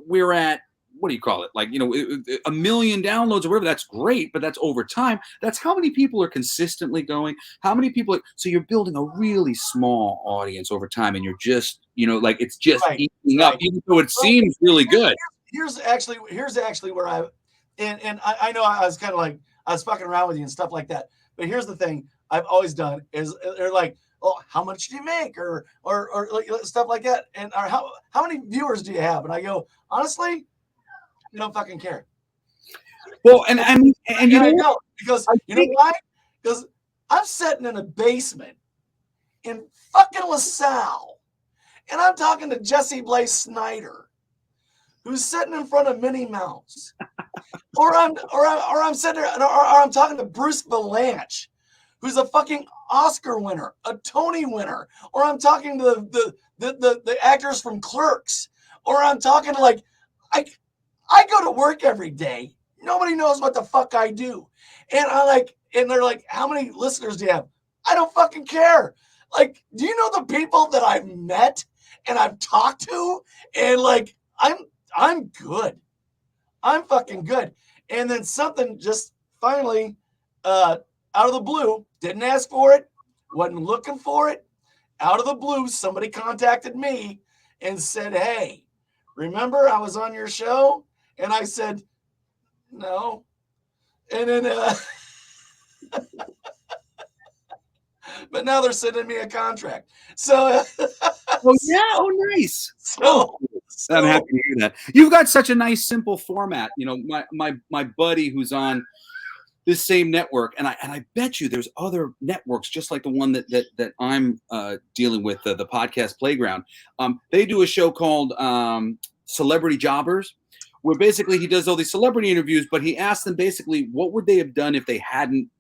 [SPEAKER 2] we're at, what do you call it? Like, 1 million downloads or whatever. That's great, but that's over time. That's how many people are consistently going. How many people? So you're building a really small audience over time, and you're just, like it's just
[SPEAKER 1] Right,
[SPEAKER 2] eating up,
[SPEAKER 1] right.
[SPEAKER 2] even though it
[SPEAKER 1] Well,
[SPEAKER 2] seems really good.
[SPEAKER 1] here's actually where I know I was kind of like I was fucking around with you and stuff like that. But here's the thing I've always done is they're like, oh, how much do you make or like stuff like that, and or how many viewers do you have? And I go, honestly, you don't fucking care.
[SPEAKER 2] Well, and I
[SPEAKER 1] don't, because
[SPEAKER 2] I
[SPEAKER 1] you know
[SPEAKER 2] think,
[SPEAKER 1] why? Because I'm sitting in a basement in fucking LaSalle, and I'm talking to Jesse Blaze Snider, who's sitting in front of Minnie Mouse, or I'm sitting there, or I'm talking to Bruce Valanche, who's a fucking Oscar winner, a Tony winner, or I'm talking to the actors from Clerks, or I'm talking to I go to work every day. Nobody knows what the fuck I do. And they're like, how many listeners do you have? I don't fucking care. Like, do you know the people that I've met and I've talked to? And like, I'm good. I'm fucking good. And then something just finally, out of the blue, didn't ask for it, wasn't looking for it. Out of the blue, somebody contacted me and said, hey, remember I was on your show? And I said, no. And then, but now they're sending me a contract. So,
[SPEAKER 2] oh yeah, oh nice.
[SPEAKER 1] so,
[SPEAKER 2] I'm happy to hear that. You've got such a nice, simple format. My buddy who's on this same network, and I bet you there's other networks just like the one that I'm dealing with, the podcast Playground. They do a show called Celebrity Jobbers, where basically he does all these celebrity interviews, but he asks them basically what would they have done if they hadn't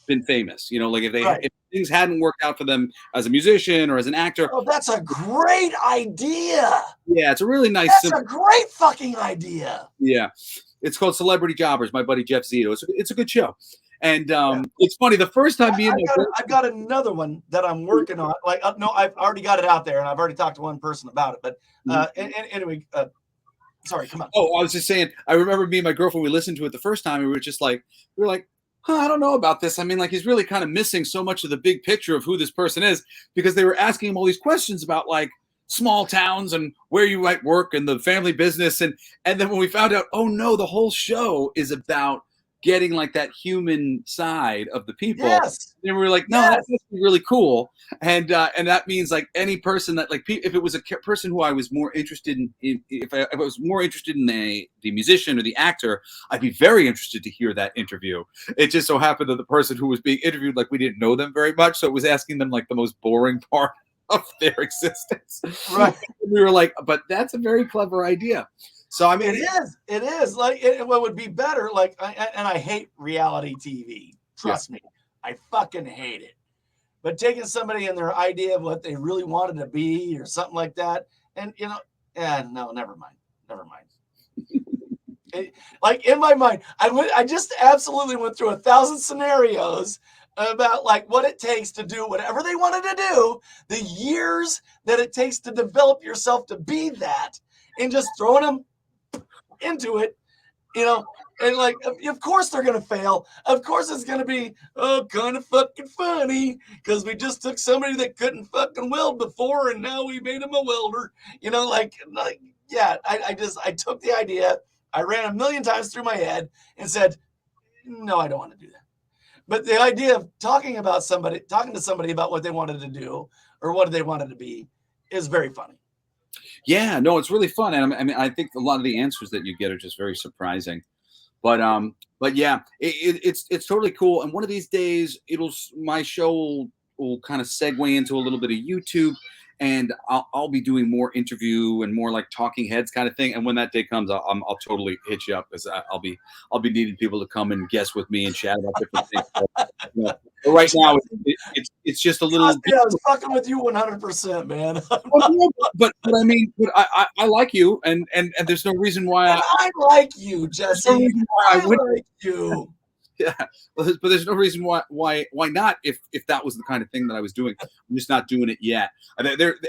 [SPEAKER 2] been famous. Like if things hadn't worked out for them as a musician or as an actor.
[SPEAKER 1] Oh, that's a great idea.
[SPEAKER 2] Yeah, it's a really nice.
[SPEAKER 1] That's a great fucking idea.
[SPEAKER 2] Yeah, it's called Celebrity Jobbers. My buddy Jeff Zito. It's a good show, and it's funny. The first time
[SPEAKER 1] I've got another one that I'm working on. Like, no, I've already got it out there, and I've already talked to one person about it. But anyway, sorry, come on.
[SPEAKER 2] Oh, I was just saying. I remember me and my girlfriend. We listened to it the first time, and we were like, huh, I don't know about this. I mean, like he's really kind of missing so much of the big picture of who this person is, because they were asking him all these questions about like small towns and where you might work and the family business. And then when we found out, oh no, the whole show is about getting like that human side of the people.
[SPEAKER 1] Yes.
[SPEAKER 2] And we were like, no, that's really cool. And that means like any person that like, if it was a person who I was more interested in, if I was more interested in the musician or the actor, I'd be very interested to hear that interview. It just so happened that the person who was being interviewed, like we didn't know them very much. So it was asking them like the most boring part of their existence.
[SPEAKER 1] Right.
[SPEAKER 2] We were like, but that's a very clever idea. So I mean,
[SPEAKER 1] it is like what would be better. Like, I hate reality TV. Trust me, I fucking hate it. But taking somebody and their idea of what they really wanted to be or something like that, and no, never mind. Like in my mind, I just absolutely went through 1,000 scenarios about like what it takes to do whatever they wanted to do, the years that it takes to develop yourself to be that, and just throwing them into it, and like, of course they're going to fail. Of course it's going to be, kind of fucking funny because we just took somebody that couldn't fucking weld before and now we made him a welder, yeah, I took the idea, I ran 1,000,000 times through my head and said, no, I don't want to do that. But the idea of talking to somebody about what they wanted to do or what they wanted to be is very funny.
[SPEAKER 2] Yeah, no, it's really fun, and I mean, I think a lot of the answers that you get are just very surprising. But yeah, it's totally cool. And one of these days, my show will kind of segue into a little bit of YouTube, and I'll be doing more interview and more like talking heads kind of thing. And when that day comes, I'll totally hit you up, because I'll be needing people to come and guest with me and chat about different things. But right now, it's just a little.
[SPEAKER 1] Yeah, I was fucking with you 100%, man.
[SPEAKER 2] But I mean, but I like you, and there's no reason why
[SPEAKER 1] I like you, Jesse.
[SPEAKER 2] no reason why
[SPEAKER 1] I like you.
[SPEAKER 2] Yeah, but there's no reason why not, if that was the kind of thing that I was doing. I'm just not doing it yet.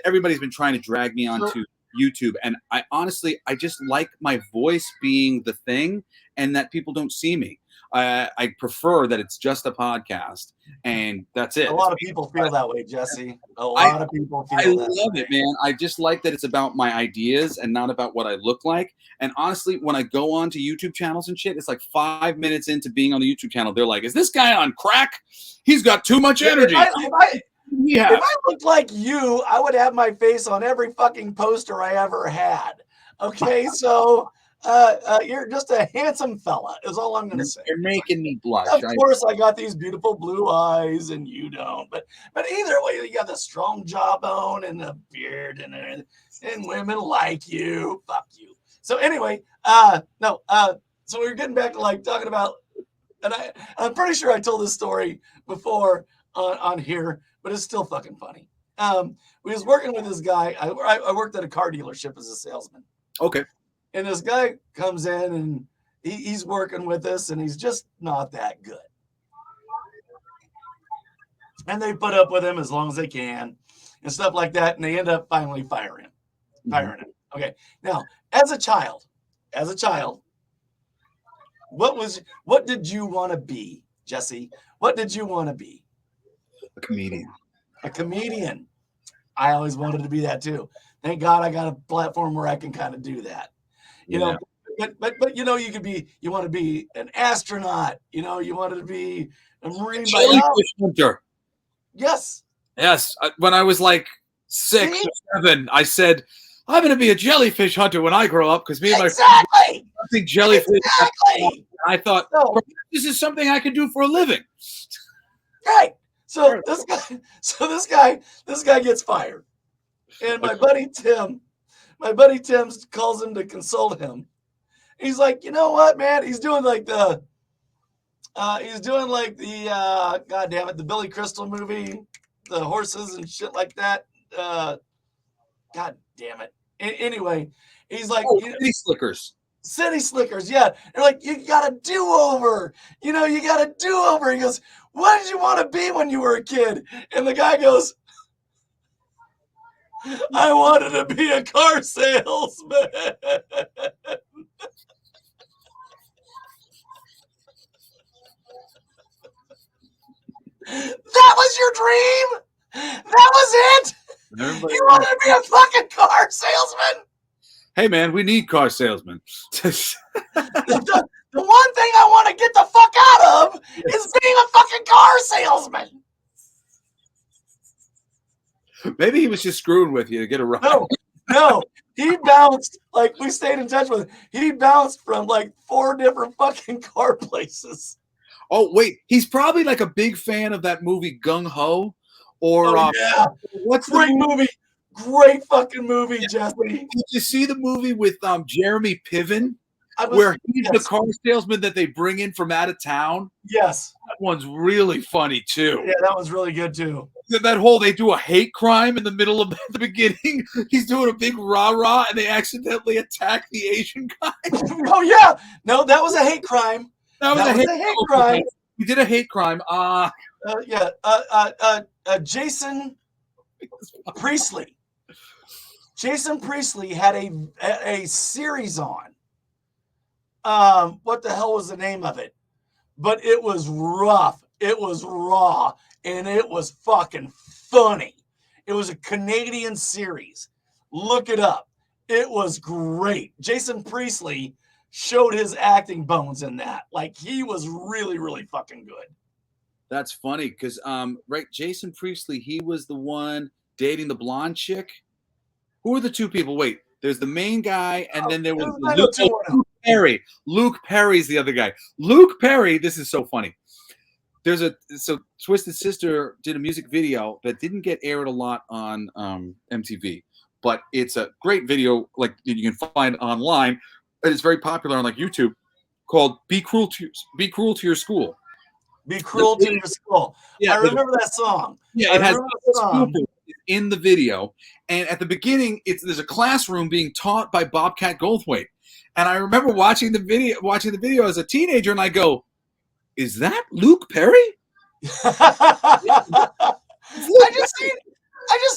[SPEAKER 2] Everybody's been trying to drag me onto YouTube, and I honestly just like my voice being the thing, and that people don't see me. I prefer that it's just a podcast, and that's it.
[SPEAKER 1] A lot of people feel that way, Jesse. A lot of people feel that way.
[SPEAKER 2] I love it, man. I just like that it's about my ideas and not about what I look like. And honestly, when I go on to YouTube channels and shit, it's like 5 minutes into being on the YouTube channel, they're like, "Is this guy on crack? He's got too much energy."
[SPEAKER 1] If I looked like you, I would have my face on every fucking poster I ever had. Okay, so you're just a handsome fella, is all I'm going to say.
[SPEAKER 2] You're making me blush.
[SPEAKER 1] Of course, I got these beautiful blue eyes, and you don't. But either way, you got the strong jawbone and the beard, and women like you. Fuck you. So anyway, so we're getting back to like talking about, and I'm pretty sure I told this story before on here, but it's still fucking funny. We was working with this guy. I worked at a car dealership as a salesman.
[SPEAKER 2] Okay.
[SPEAKER 1] And this guy comes in, and he's working with us, and he's just not that good. And they put up with him as long as they can and stuff like that. And they end up finally firing him. Okay. Now, as a child, what did you want to be, Jesse? What did you want to be?
[SPEAKER 2] A comedian.
[SPEAKER 1] A comedian. I always wanted to be that too. Thank God I got a platform where I can kind of do that. You know, but you know, you want to be an astronaut, you know, you wanted to be a marine
[SPEAKER 2] jellyfish hunter.
[SPEAKER 1] Yes.
[SPEAKER 2] When I was like 6 or 7, I said, I'm going to be a jellyfish hunter when I grow up, because me and my friends think jellyfish. Exactly. I thought, this is something I could do for a living.
[SPEAKER 1] Right. So this guy gets fired. And my buddy Tim calls him to consult him. He's like, you know what, man? He's doing like the God damn it, the Billy Crystal movie, the horses and shit like that. God damn it. Anyway, he's like, City Slickers, yeah. They're like, you got a do-over. You know, you got a do-over. He goes, what did you want to be when you were a kid? And the guy goes, I wanted to be a car salesman. That was your dream? That was it? You wanted to be a fucking car salesman?
[SPEAKER 2] Hey, man, we need car salesmen.
[SPEAKER 1] The one thing I want to get the fuck out of is being a fucking car salesman.
[SPEAKER 2] Maybe he was just screwing with you to get a ride.
[SPEAKER 1] No. He bounced, like, we stayed in touch with him. He bounced from like 4 different fucking car places.
[SPEAKER 2] Oh, wait. He's probably like a big fan of that movie Gung Ho. Or
[SPEAKER 1] yeah. What's great the movie? Great fucking movie, Jesse.
[SPEAKER 2] Did you see the movie with Jeremy Piven? Where he's the car salesman that they bring in from out of town?
[SPEAKER 1] Yes.
[SPEAKER 2] That one's really funny, too.
[SPEAKER 1] Yeah, that one's really good, too.
[SPEAKER 2] That whole, they do a hate crime in the middle of the beginning. He's doing a big rah-rah, and they accidentally attack the Asian guy.
[SPEAKER 1] Oh, yeah. No, that was a hate crime.
[SPEAKER 2] That was a hate crime. He did a hate crime.
[SPEAKER 1] Jason Priestley. Jason Priestley had a series on. What the hell was the name of it? But it was rough. It was raw. And it was fucking funny. It was a Canadian series. Look it up. It was great. Jason Priestley showed his acting bones in that. Like, he was really, really fucking good.
[SPEAKER 2] That's funny because, right, Jason Priestley, he was the one dating the blonde chick. Who are the two people? Wait, there's the main guy, and then there was Luke Perry. Luke Perry's the other guy. Luke Perry, this is so funny. so Twisted Sister did a music video that didn't get aired a lot on MTV, but it's a great video like you can find online. And it's very popular on like YouTube called Be Cruel to Your School.
[SPEAKER 1] Be cruel to your school.
[SPEAKER 2] Yeah,
[SPEAKER 1] I remember that song.
[SPEAKER 2] Yeah,
[SPEAKER 1] I
[SPEAKER 2] it has
[SPEAKER 1] remember that song.
[SPEAKER 2] in the video, and at the beginning, there's a classroom being taught by Bobcat Goldthwait, and I remember watching the video as a teenager, and I go, "Is that Luke Perry?"
[SPEAKER 1] I just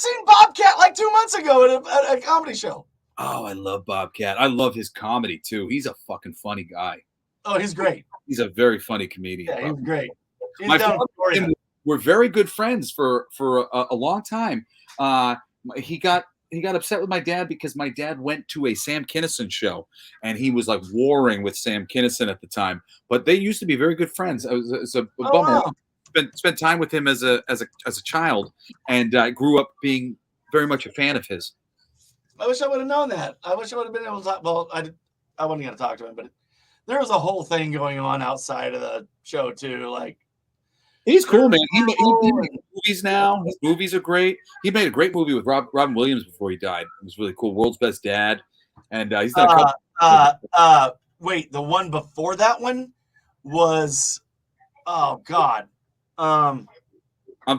[SPEAKER 1] seen Bobcat like 2 months ago at a comedy show.
[SPEAKER 2] Oh, I love Bobcat. I love his comedy too. He's a fucking funny guy.
[SPEAKER 1] Oh, he's great.
[SPEAKER 2] He's a very funny comedian.
[SPEAKER 1] Yeah, he's great. He's
[SPEAKER 2] My
[SPEAKER 1] down
[SPEAKER 2] father
[SPEAKER 1] in
[SPEAKER 2] and him were very good friends for a long time. He got upset with my dad because my dad went to a Sam Kinison show, and he was like warring with Sam Kinison at the time. But they used to be very good friends. It's a bummer.
[SPEAKER 1] Wow.
[SPEAKER 2] Spent time with him as a child, and I grew up being very much a fan of his.
[SPEAKER 1] I wish I would have known that. I wish I would have been able to talk. Well, I wasn't going to talk to him, but there was a whole thing going on outside of the show too. Like,
[SPEAKER 2] he's cool, man. He makes movies now. His movies are great. He made a great movie with Robin Williams before he died. It was really cool. World's Best Dad, and he's done a couple.
[SPEAKER 1] Wait, the one before that one was, oh God,
[SPEAKER 2] I'm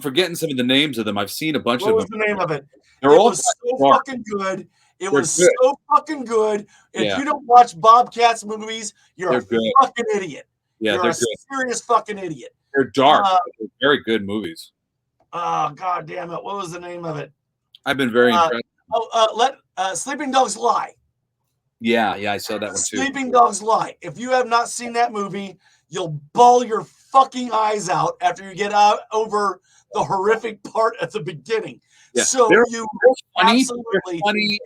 [SPEAKER 2] forgetting some of the names of them. I've seen a bunch of them.
[SPEAKER 1] What was the name of it?
[SPEAKER 2] They're
[SPEAKER 1] it
[SPEAKER 2] all
[SPEAKER 1] was so fucking good. It was
[SPEAKER 2] good.
[SPEAKER 1] so fucking good. If you don't watch Bobcat's movies, you're a fucking idiot.
[SPEAKER 2] Yeah,
[SPEAKER 1] you're
[SPEAKER 2] they're
[SPEAKER 1] a
[SPEAKER 2] good.
[SPEAKER 1] Serious fucking idiot.
[SPEAKER 2] They're dark. They're very good movies.
[SPEAKER 1] Oh God damn it! What was the name of it?
[SPEAKER 2] I've been very impressed.
[SPEAKER 1] Sleeping Dogs Lie.
[SPEAKER 2] Yeah, I saw that one too.
[SPEAKER 1] Sleeping Dogs Lie. If you have not seen that movie, you'll bawl your fucking eyes out after you get out over the horrific part at the beginning.
[SPEAKER 2] Yeah.
[SPEAKER 1] So
[SPEAKER 2] they're
[SPEAKER 1] funny.
[SPEAKER 2] Absolutely, funny,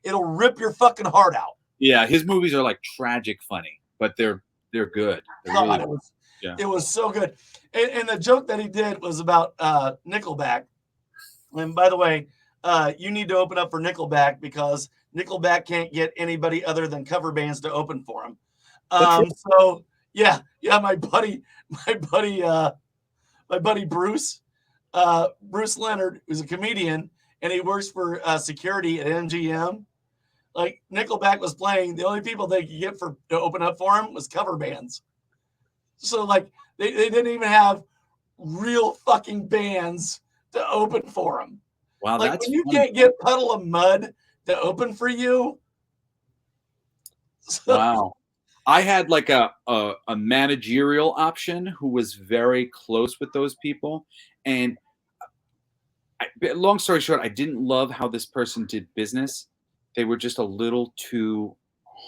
[SPEAKER 1] it'll rip your fucking heart out.
[SPEAKER 2] Yeah, his movies are like tragic funny, but they're good.
[SPEAKER 1] It was so good. And the joke that he did was about Nickelback. And by the way, you need to open up for Nickelback because Nickelback can't get anybody other than cover bands to open for him. So yeah, my buddy Bruce Leonard, who's a comedian, and he works for security at MGM. Like Nickelback was playing, the only people they could get to open up for him was cover bands. So like they didn't even have real fucking bands to open for him.
[SPEAKER 2] Wow,
[SPEAKER 1] like
[SPEAKER 2] that's
[SPEAKER 1] when you
[SPEAKER 2] funny.
[SPEAKER 1] can't get Puddle of Mud to open for you. So,
[SPEAKER 2] wow. I had like a managerial option who was very close with those people. And long story short, I didn't love how this person did business. They were just a little too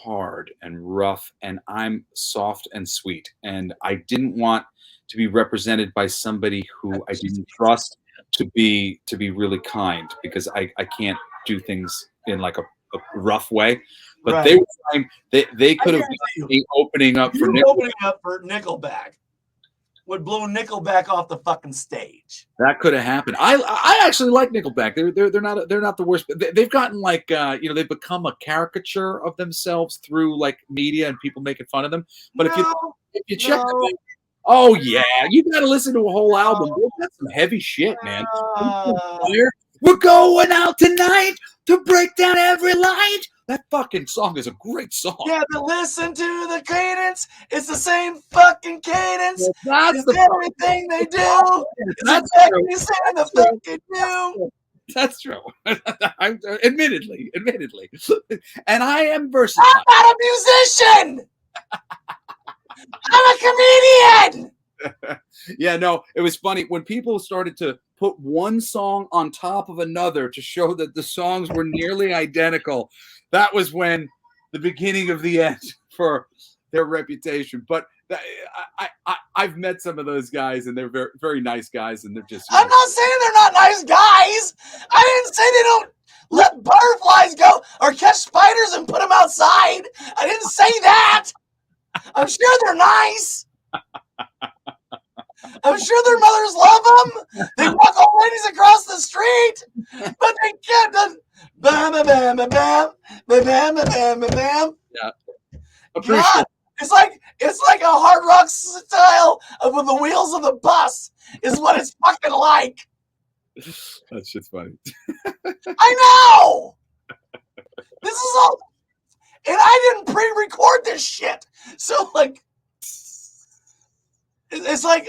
[SPEAKER 2] hard and rough, and I'm soft and sweet. And I didn't want to be represented by somebody who I didn't trust to be really kind, because I can't do things in like a rough way. But
[SPEAKER 1] right.
[SPEAKER 2] they were trying, they could have been opening up for Nickelback.
[SPEAKER 1] Opening up for Nickelback would blow Nickelback off the fucking stage.
[SPEAKER 2] That could have happened. I actually like Nickelback. They're not the worst. They've gotten like they've become a caricature of themselves through like media and people making fun of them. But if you check them out, oh yeah, you got to listen to a whole album. That's some heavy shit, man. We're going out tonight to break down every light. That fucking song is a great song.
[SPEAKER 1] Yeah, but listen to the cadence. It's the same fucking cadence.
[SPEAKER 2] Well, that's
[SPEAKER 1] everything they do. That's exactly the same the fucking do.
[SPEAKER 2] That's true. Admittedly. And I am versatile.
[SPEAKER 1] I'm not a musician. I'm a comedian.
[SPEAKER 2] Yeah, no, it was funny when people started to put one song on top of another to show that the songs were nearly identical. That was when the beginning of the end for their reputation. But I've met some of those guys, and they're very, very nice guys, and they're just.
[SPEAKER 1] I'm not saying they're not nice guys. I didn't say they don't let butterflies go or catch spiders and put them outside. I didn't say that. I'm sure they're nice. I'm sure their mothers love them. They walk old ladies across the street, but they can't. Bam, bam, bam, bam, bam, bam, bam, bam, bam.
[SPEAKER 2] Yeah. Appreciate
[SPEAKER 1] It's like a hard rock style with the wheels of the bus is what it's fucking like.
[SPEAKER 2] That's just funny.
[SPEAKER 1] I know. This is all, and I didn't pre-record this shit. So like, it's like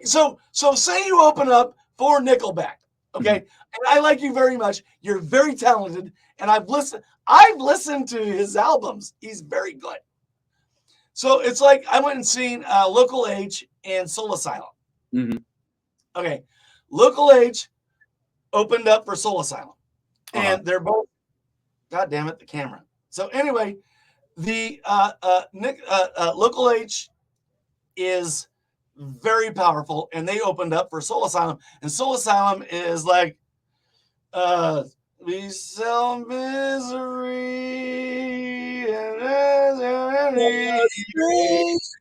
[SPEAKER 1] so. So say you open up for Nickelback, okay? And I like you very much. You're very talented, and I've listened to his albums. He's very good. So it's like I went and seen Local H and Soul Asylum.
[SPEAKER 2] Mm-hmm.
[SPEAKER 1] Okay, Local H opened up for Soul Asylum, and they're both. God damn it, the camera. So anyway, the Local H is very powerful, and they opened up for Soul Asylum, and Soul Asylum is like, we sell misery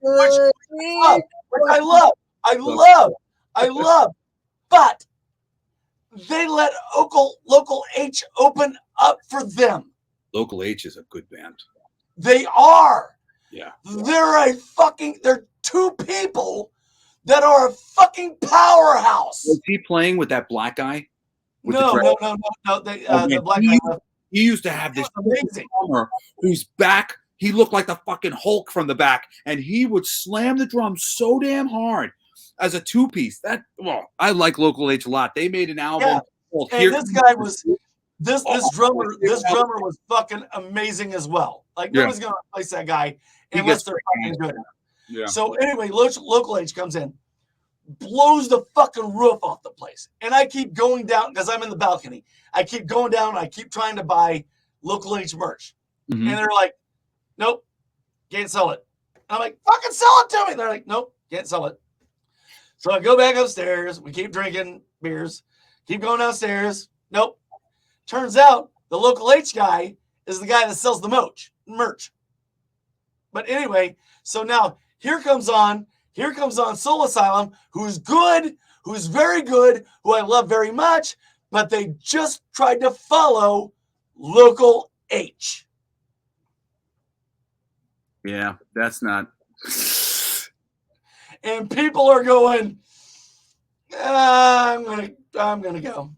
[SPEAKER 1] which I love, but they let Local H open up for them.
[SPEAKER 2] Local H is a good band.
[SPEAKER 1] They are.
[SPEAKER 2] Yeah.
[SPEAKER 1] They're two people that are a fucking powerhouse.
[SPEAKER 2] Was he playing with that black guy?
[SPEAKER 1] No. The black guy.
[SPEAKER 2] He used to have this drummer whose back, he looked like the fucking Hulk from the back, and he would slam the drum so damn hard as a two-piece. I like Local H a lot. They made an album called
[SPEAKER 1] and this guy was this drummer was fucking amazing as well. Like nobody's gonna replace that guy unless they're fucking good. Yeah. So anyway, Local H comes in, blows the fucking roof off the place, and I keep going down because I'm in the balcony. I keep going down. And I keep trying to buy Local H merch, and they're like, "Nope, can't sell it." And I'm like, "Fucking sell it to me." They're like, "Nope, can't sell it." So I go back upstairs. We keep drinking beers. Keep going downstairs. Nope. Turns out the Local H guy is the guy that sells the merch. But anyway, so now here comes on Soul Asylum, who's good, who's very good, who I love very much, but they just tried to follow Local H.
[SPEAKER 2] Yeah, that's not.
[SPEAKER 1] And people are going, I'm gonna go.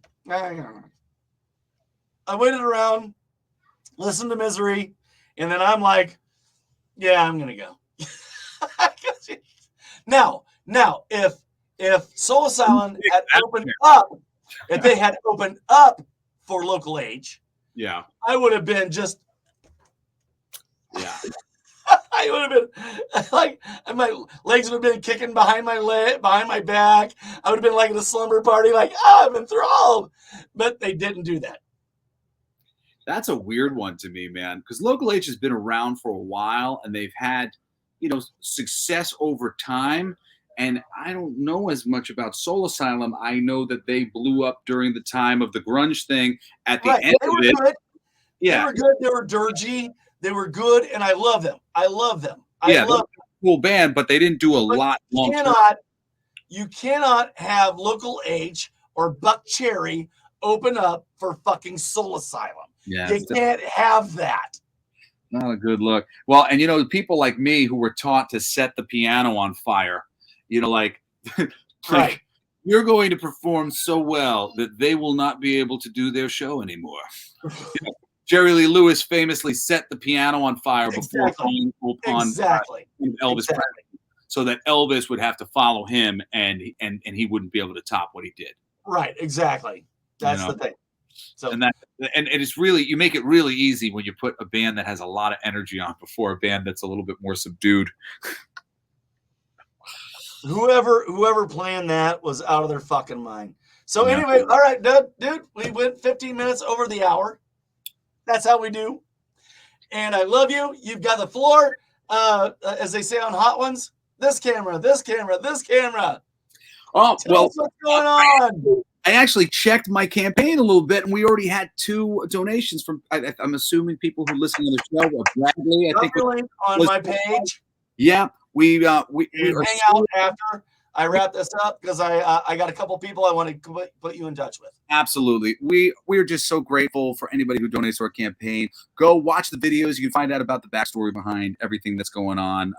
[SPEAKER 1] I waited around, listened to Misery, and then I'm like, yeah, I'm gonna go. Now, if Soul Asylum had opened up, if they had opened up for Local H, I would have been just, I would have been like, my legs would have been kicking behind my back. I would have been like at a slumber party, like, I'm enthralled. But they didn't do that.
[SPEAKER 2] That's a weird one to me, man, because Local H has been around for a while and they've had, success over time. And I don't know as much about Soul Asylum. I know that they blew up during the time of the grunge thing at the end of it.
[SPEAKER 1] Good. Yeah. They were good. They were dirgy. They were good, and I love them. I love them.
[SPEAKER 2] Cool band, but they didn't do a lot long term.
[SPEAKER 1] You cannot have Local H or Buck Cherry open up for fucking Soul Asylum. Yeah, you can't have that.
[SPEAKER 2] Not a good look. Well, and people like me who were taught to set the piano on fire, like you're going to perform so well that they will not be able to do their show anymore. Jerry Lee Lewis famously set the piano on fire before calling upon Elvis Presley, so that Elvis would have to follow him, and he wouldn't be able to top what he did.
[SPEAKER 1] Right, exactly. That's the thing. So
[SPEAKER 2] and it's really, you make it really easy when you put a band that has a lot of energy on before a band that's a little bit more subdued.
[SPEAKER 1] Whoever planned that was out of their fucking mind. So anyway, all right, dude, we went 15 minutes over the hour. That's how we do. And I love you. You've got the floor, as they say on Hot Ones. This camera, this camera, this camera.
[SPEAKER 2] Oh,
[SPEAKER 1] Tell us what's going on.
[SPEAKER 2] I actually checked my campaign a little bit, and we already had 2 donations from, I'm assuming, people who listen to the show. Bradley, I think.
[SPEAKER 1] On my page.
[SPEAKER 2] Yeah. We
[SPEAKER 1] hang out after. I wrap this up because I got a couple people I want to put you in touch with.
[SPEAKER 2] Absolutely. We're just so grateful for anybody who donates to our campaign. Go watch the videos. You can find out about the backstory behind everything that's going on,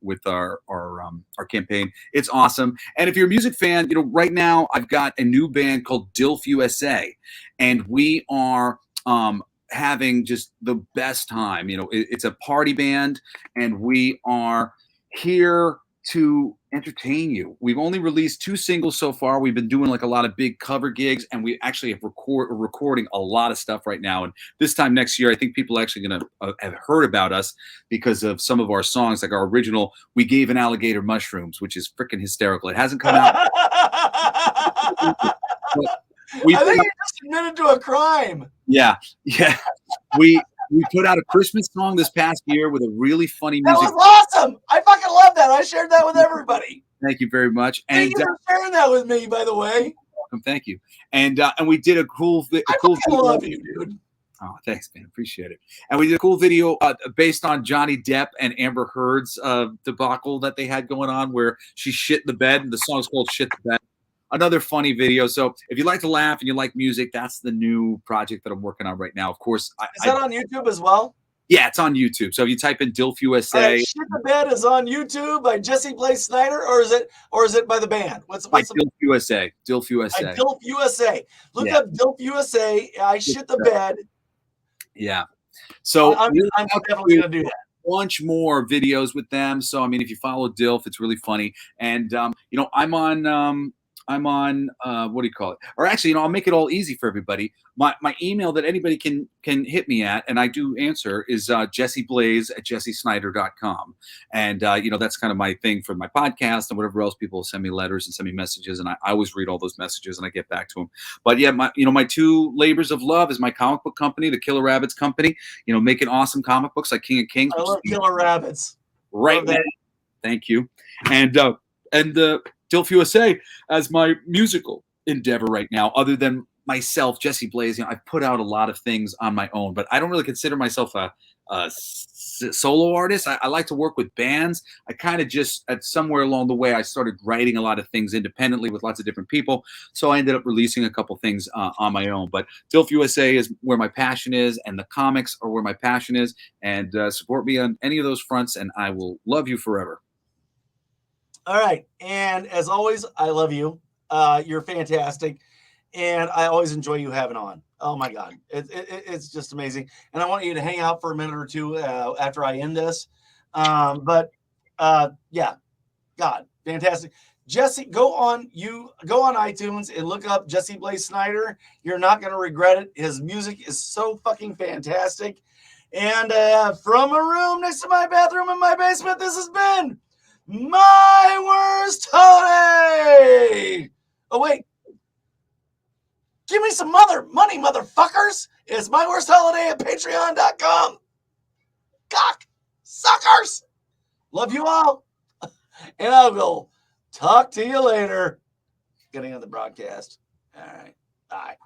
[SPEAKER 2] with our campaign. It's awesome. And if you're a music fan, right now I've got a new band called DILF USA, and we are having just the best time. It's a party band, and we are here to entertain you. We've only released 2 singles so far. We've been doing like a lot of big cover gigs, and we actually have recording a lot of stuff right now. And this time next year, I think people are actually going to have heard about us because of some of our songs, like our original "We Gave an Alligator Mushrooms," which is freaking hysterical. It hasn't come out.
[SPEAKER 1] I think you just admitted to a crime.
[SPEAKER 2] Yeah. We put out a Christmas song this past year with a really funny music.
[SPEAKER 1] That was awesome. I fucking love that. I shared that with everybody.
[SPEAKER 2] Thank you very much.
[SPEAKER 1] Thank you for sharing that with me, by the way.
[SPEAKER 2] Welcome. Thank you. And we did a cool
[SPEAKER 1] I
[SPEAKER 2] video.
[SPEAKER 1] love you, dude.
[SPEAKER 2] Oh, thanks, man. Appreciate it. And we did a cool video based on Johnny Depp and Amber Heard's debacle that they had going on, where she shit in the bed, and the song's called "Shit the Bed." Another funny video. So if you like to laugh and you like music, that's the new project that I'm working on right now. Of course,
[SPEAKER 1] is that on YouTube as well?
[SPEAKER 2] Yeah, it's on YouTube. So if you type in DILF USA,
[SPEAKER 1] Shit the Bed is on YouTube by Jesse Blaze Snider, or is it by the band? What's
[SPEAKER 2] by DILF USA? DILF USA.
[SPEAKER 1] By DILF USA. Look up DILF USA. I shit the bed.
[SPEAKER 2] Yeah. So
[SPEAKER 1] I'm definitely gonna do that.
[SPEAKER 2] Bunch more videos with them. So I mean, if you follow DILF, it's really funny. And I'm on what do you call it? Or actually, I'll make it all easy for everybody. My email that anybody can hit me at, and I do answer, is jessiblaze@jessesnider.com. And that's kind of my thing for my podcast and whatever else. People send me letters and send me messages, and I always read all those messages and I get back to them. But yeah, my 2 labors of love is my comic book company, the Killer Rabbits Company. Making awesome comic books like King of Kings.
[SPEAKER 1] I love Killer Rabbits.
[SPEAKER 2] Right now. Thank you. And the DILF USA as my musical endeavor right now, other than myself, Jesse Blaze. I've put out a lot of things on my own, but I don't really consider myself a solo artist. I like to work with bands. I kind of just, at somewhere along the way, I started writing a lot of things independently with lots of different people. So I ended up releasing a couple things on my own. But DILF USA is where my passion is, and the comics are where my passion is. And support me on any of those fronts, and I will love you forever.
[SPEAKER 1] All right. And as always, I love you. You're fantastic. And I always enjoy you having on. Oh, my God. It's just amazing. And I want you to hang out for a minute or two after I end this. Yeah, God, fantastic. Jesse, go on iTunes and look up Jesse Blaze Snider. You're not going to regret it. His music is so fucking fantastic. And from a room next to my bathroom in my basement, this has been My Worst Holiday. Oh, wait. Give me some money, motherfuckers. It's My Worst Holiday at patreon.com. Cock suckers. Love you all. And I will talk to you later. Getting on the broadcast. All right. Bye.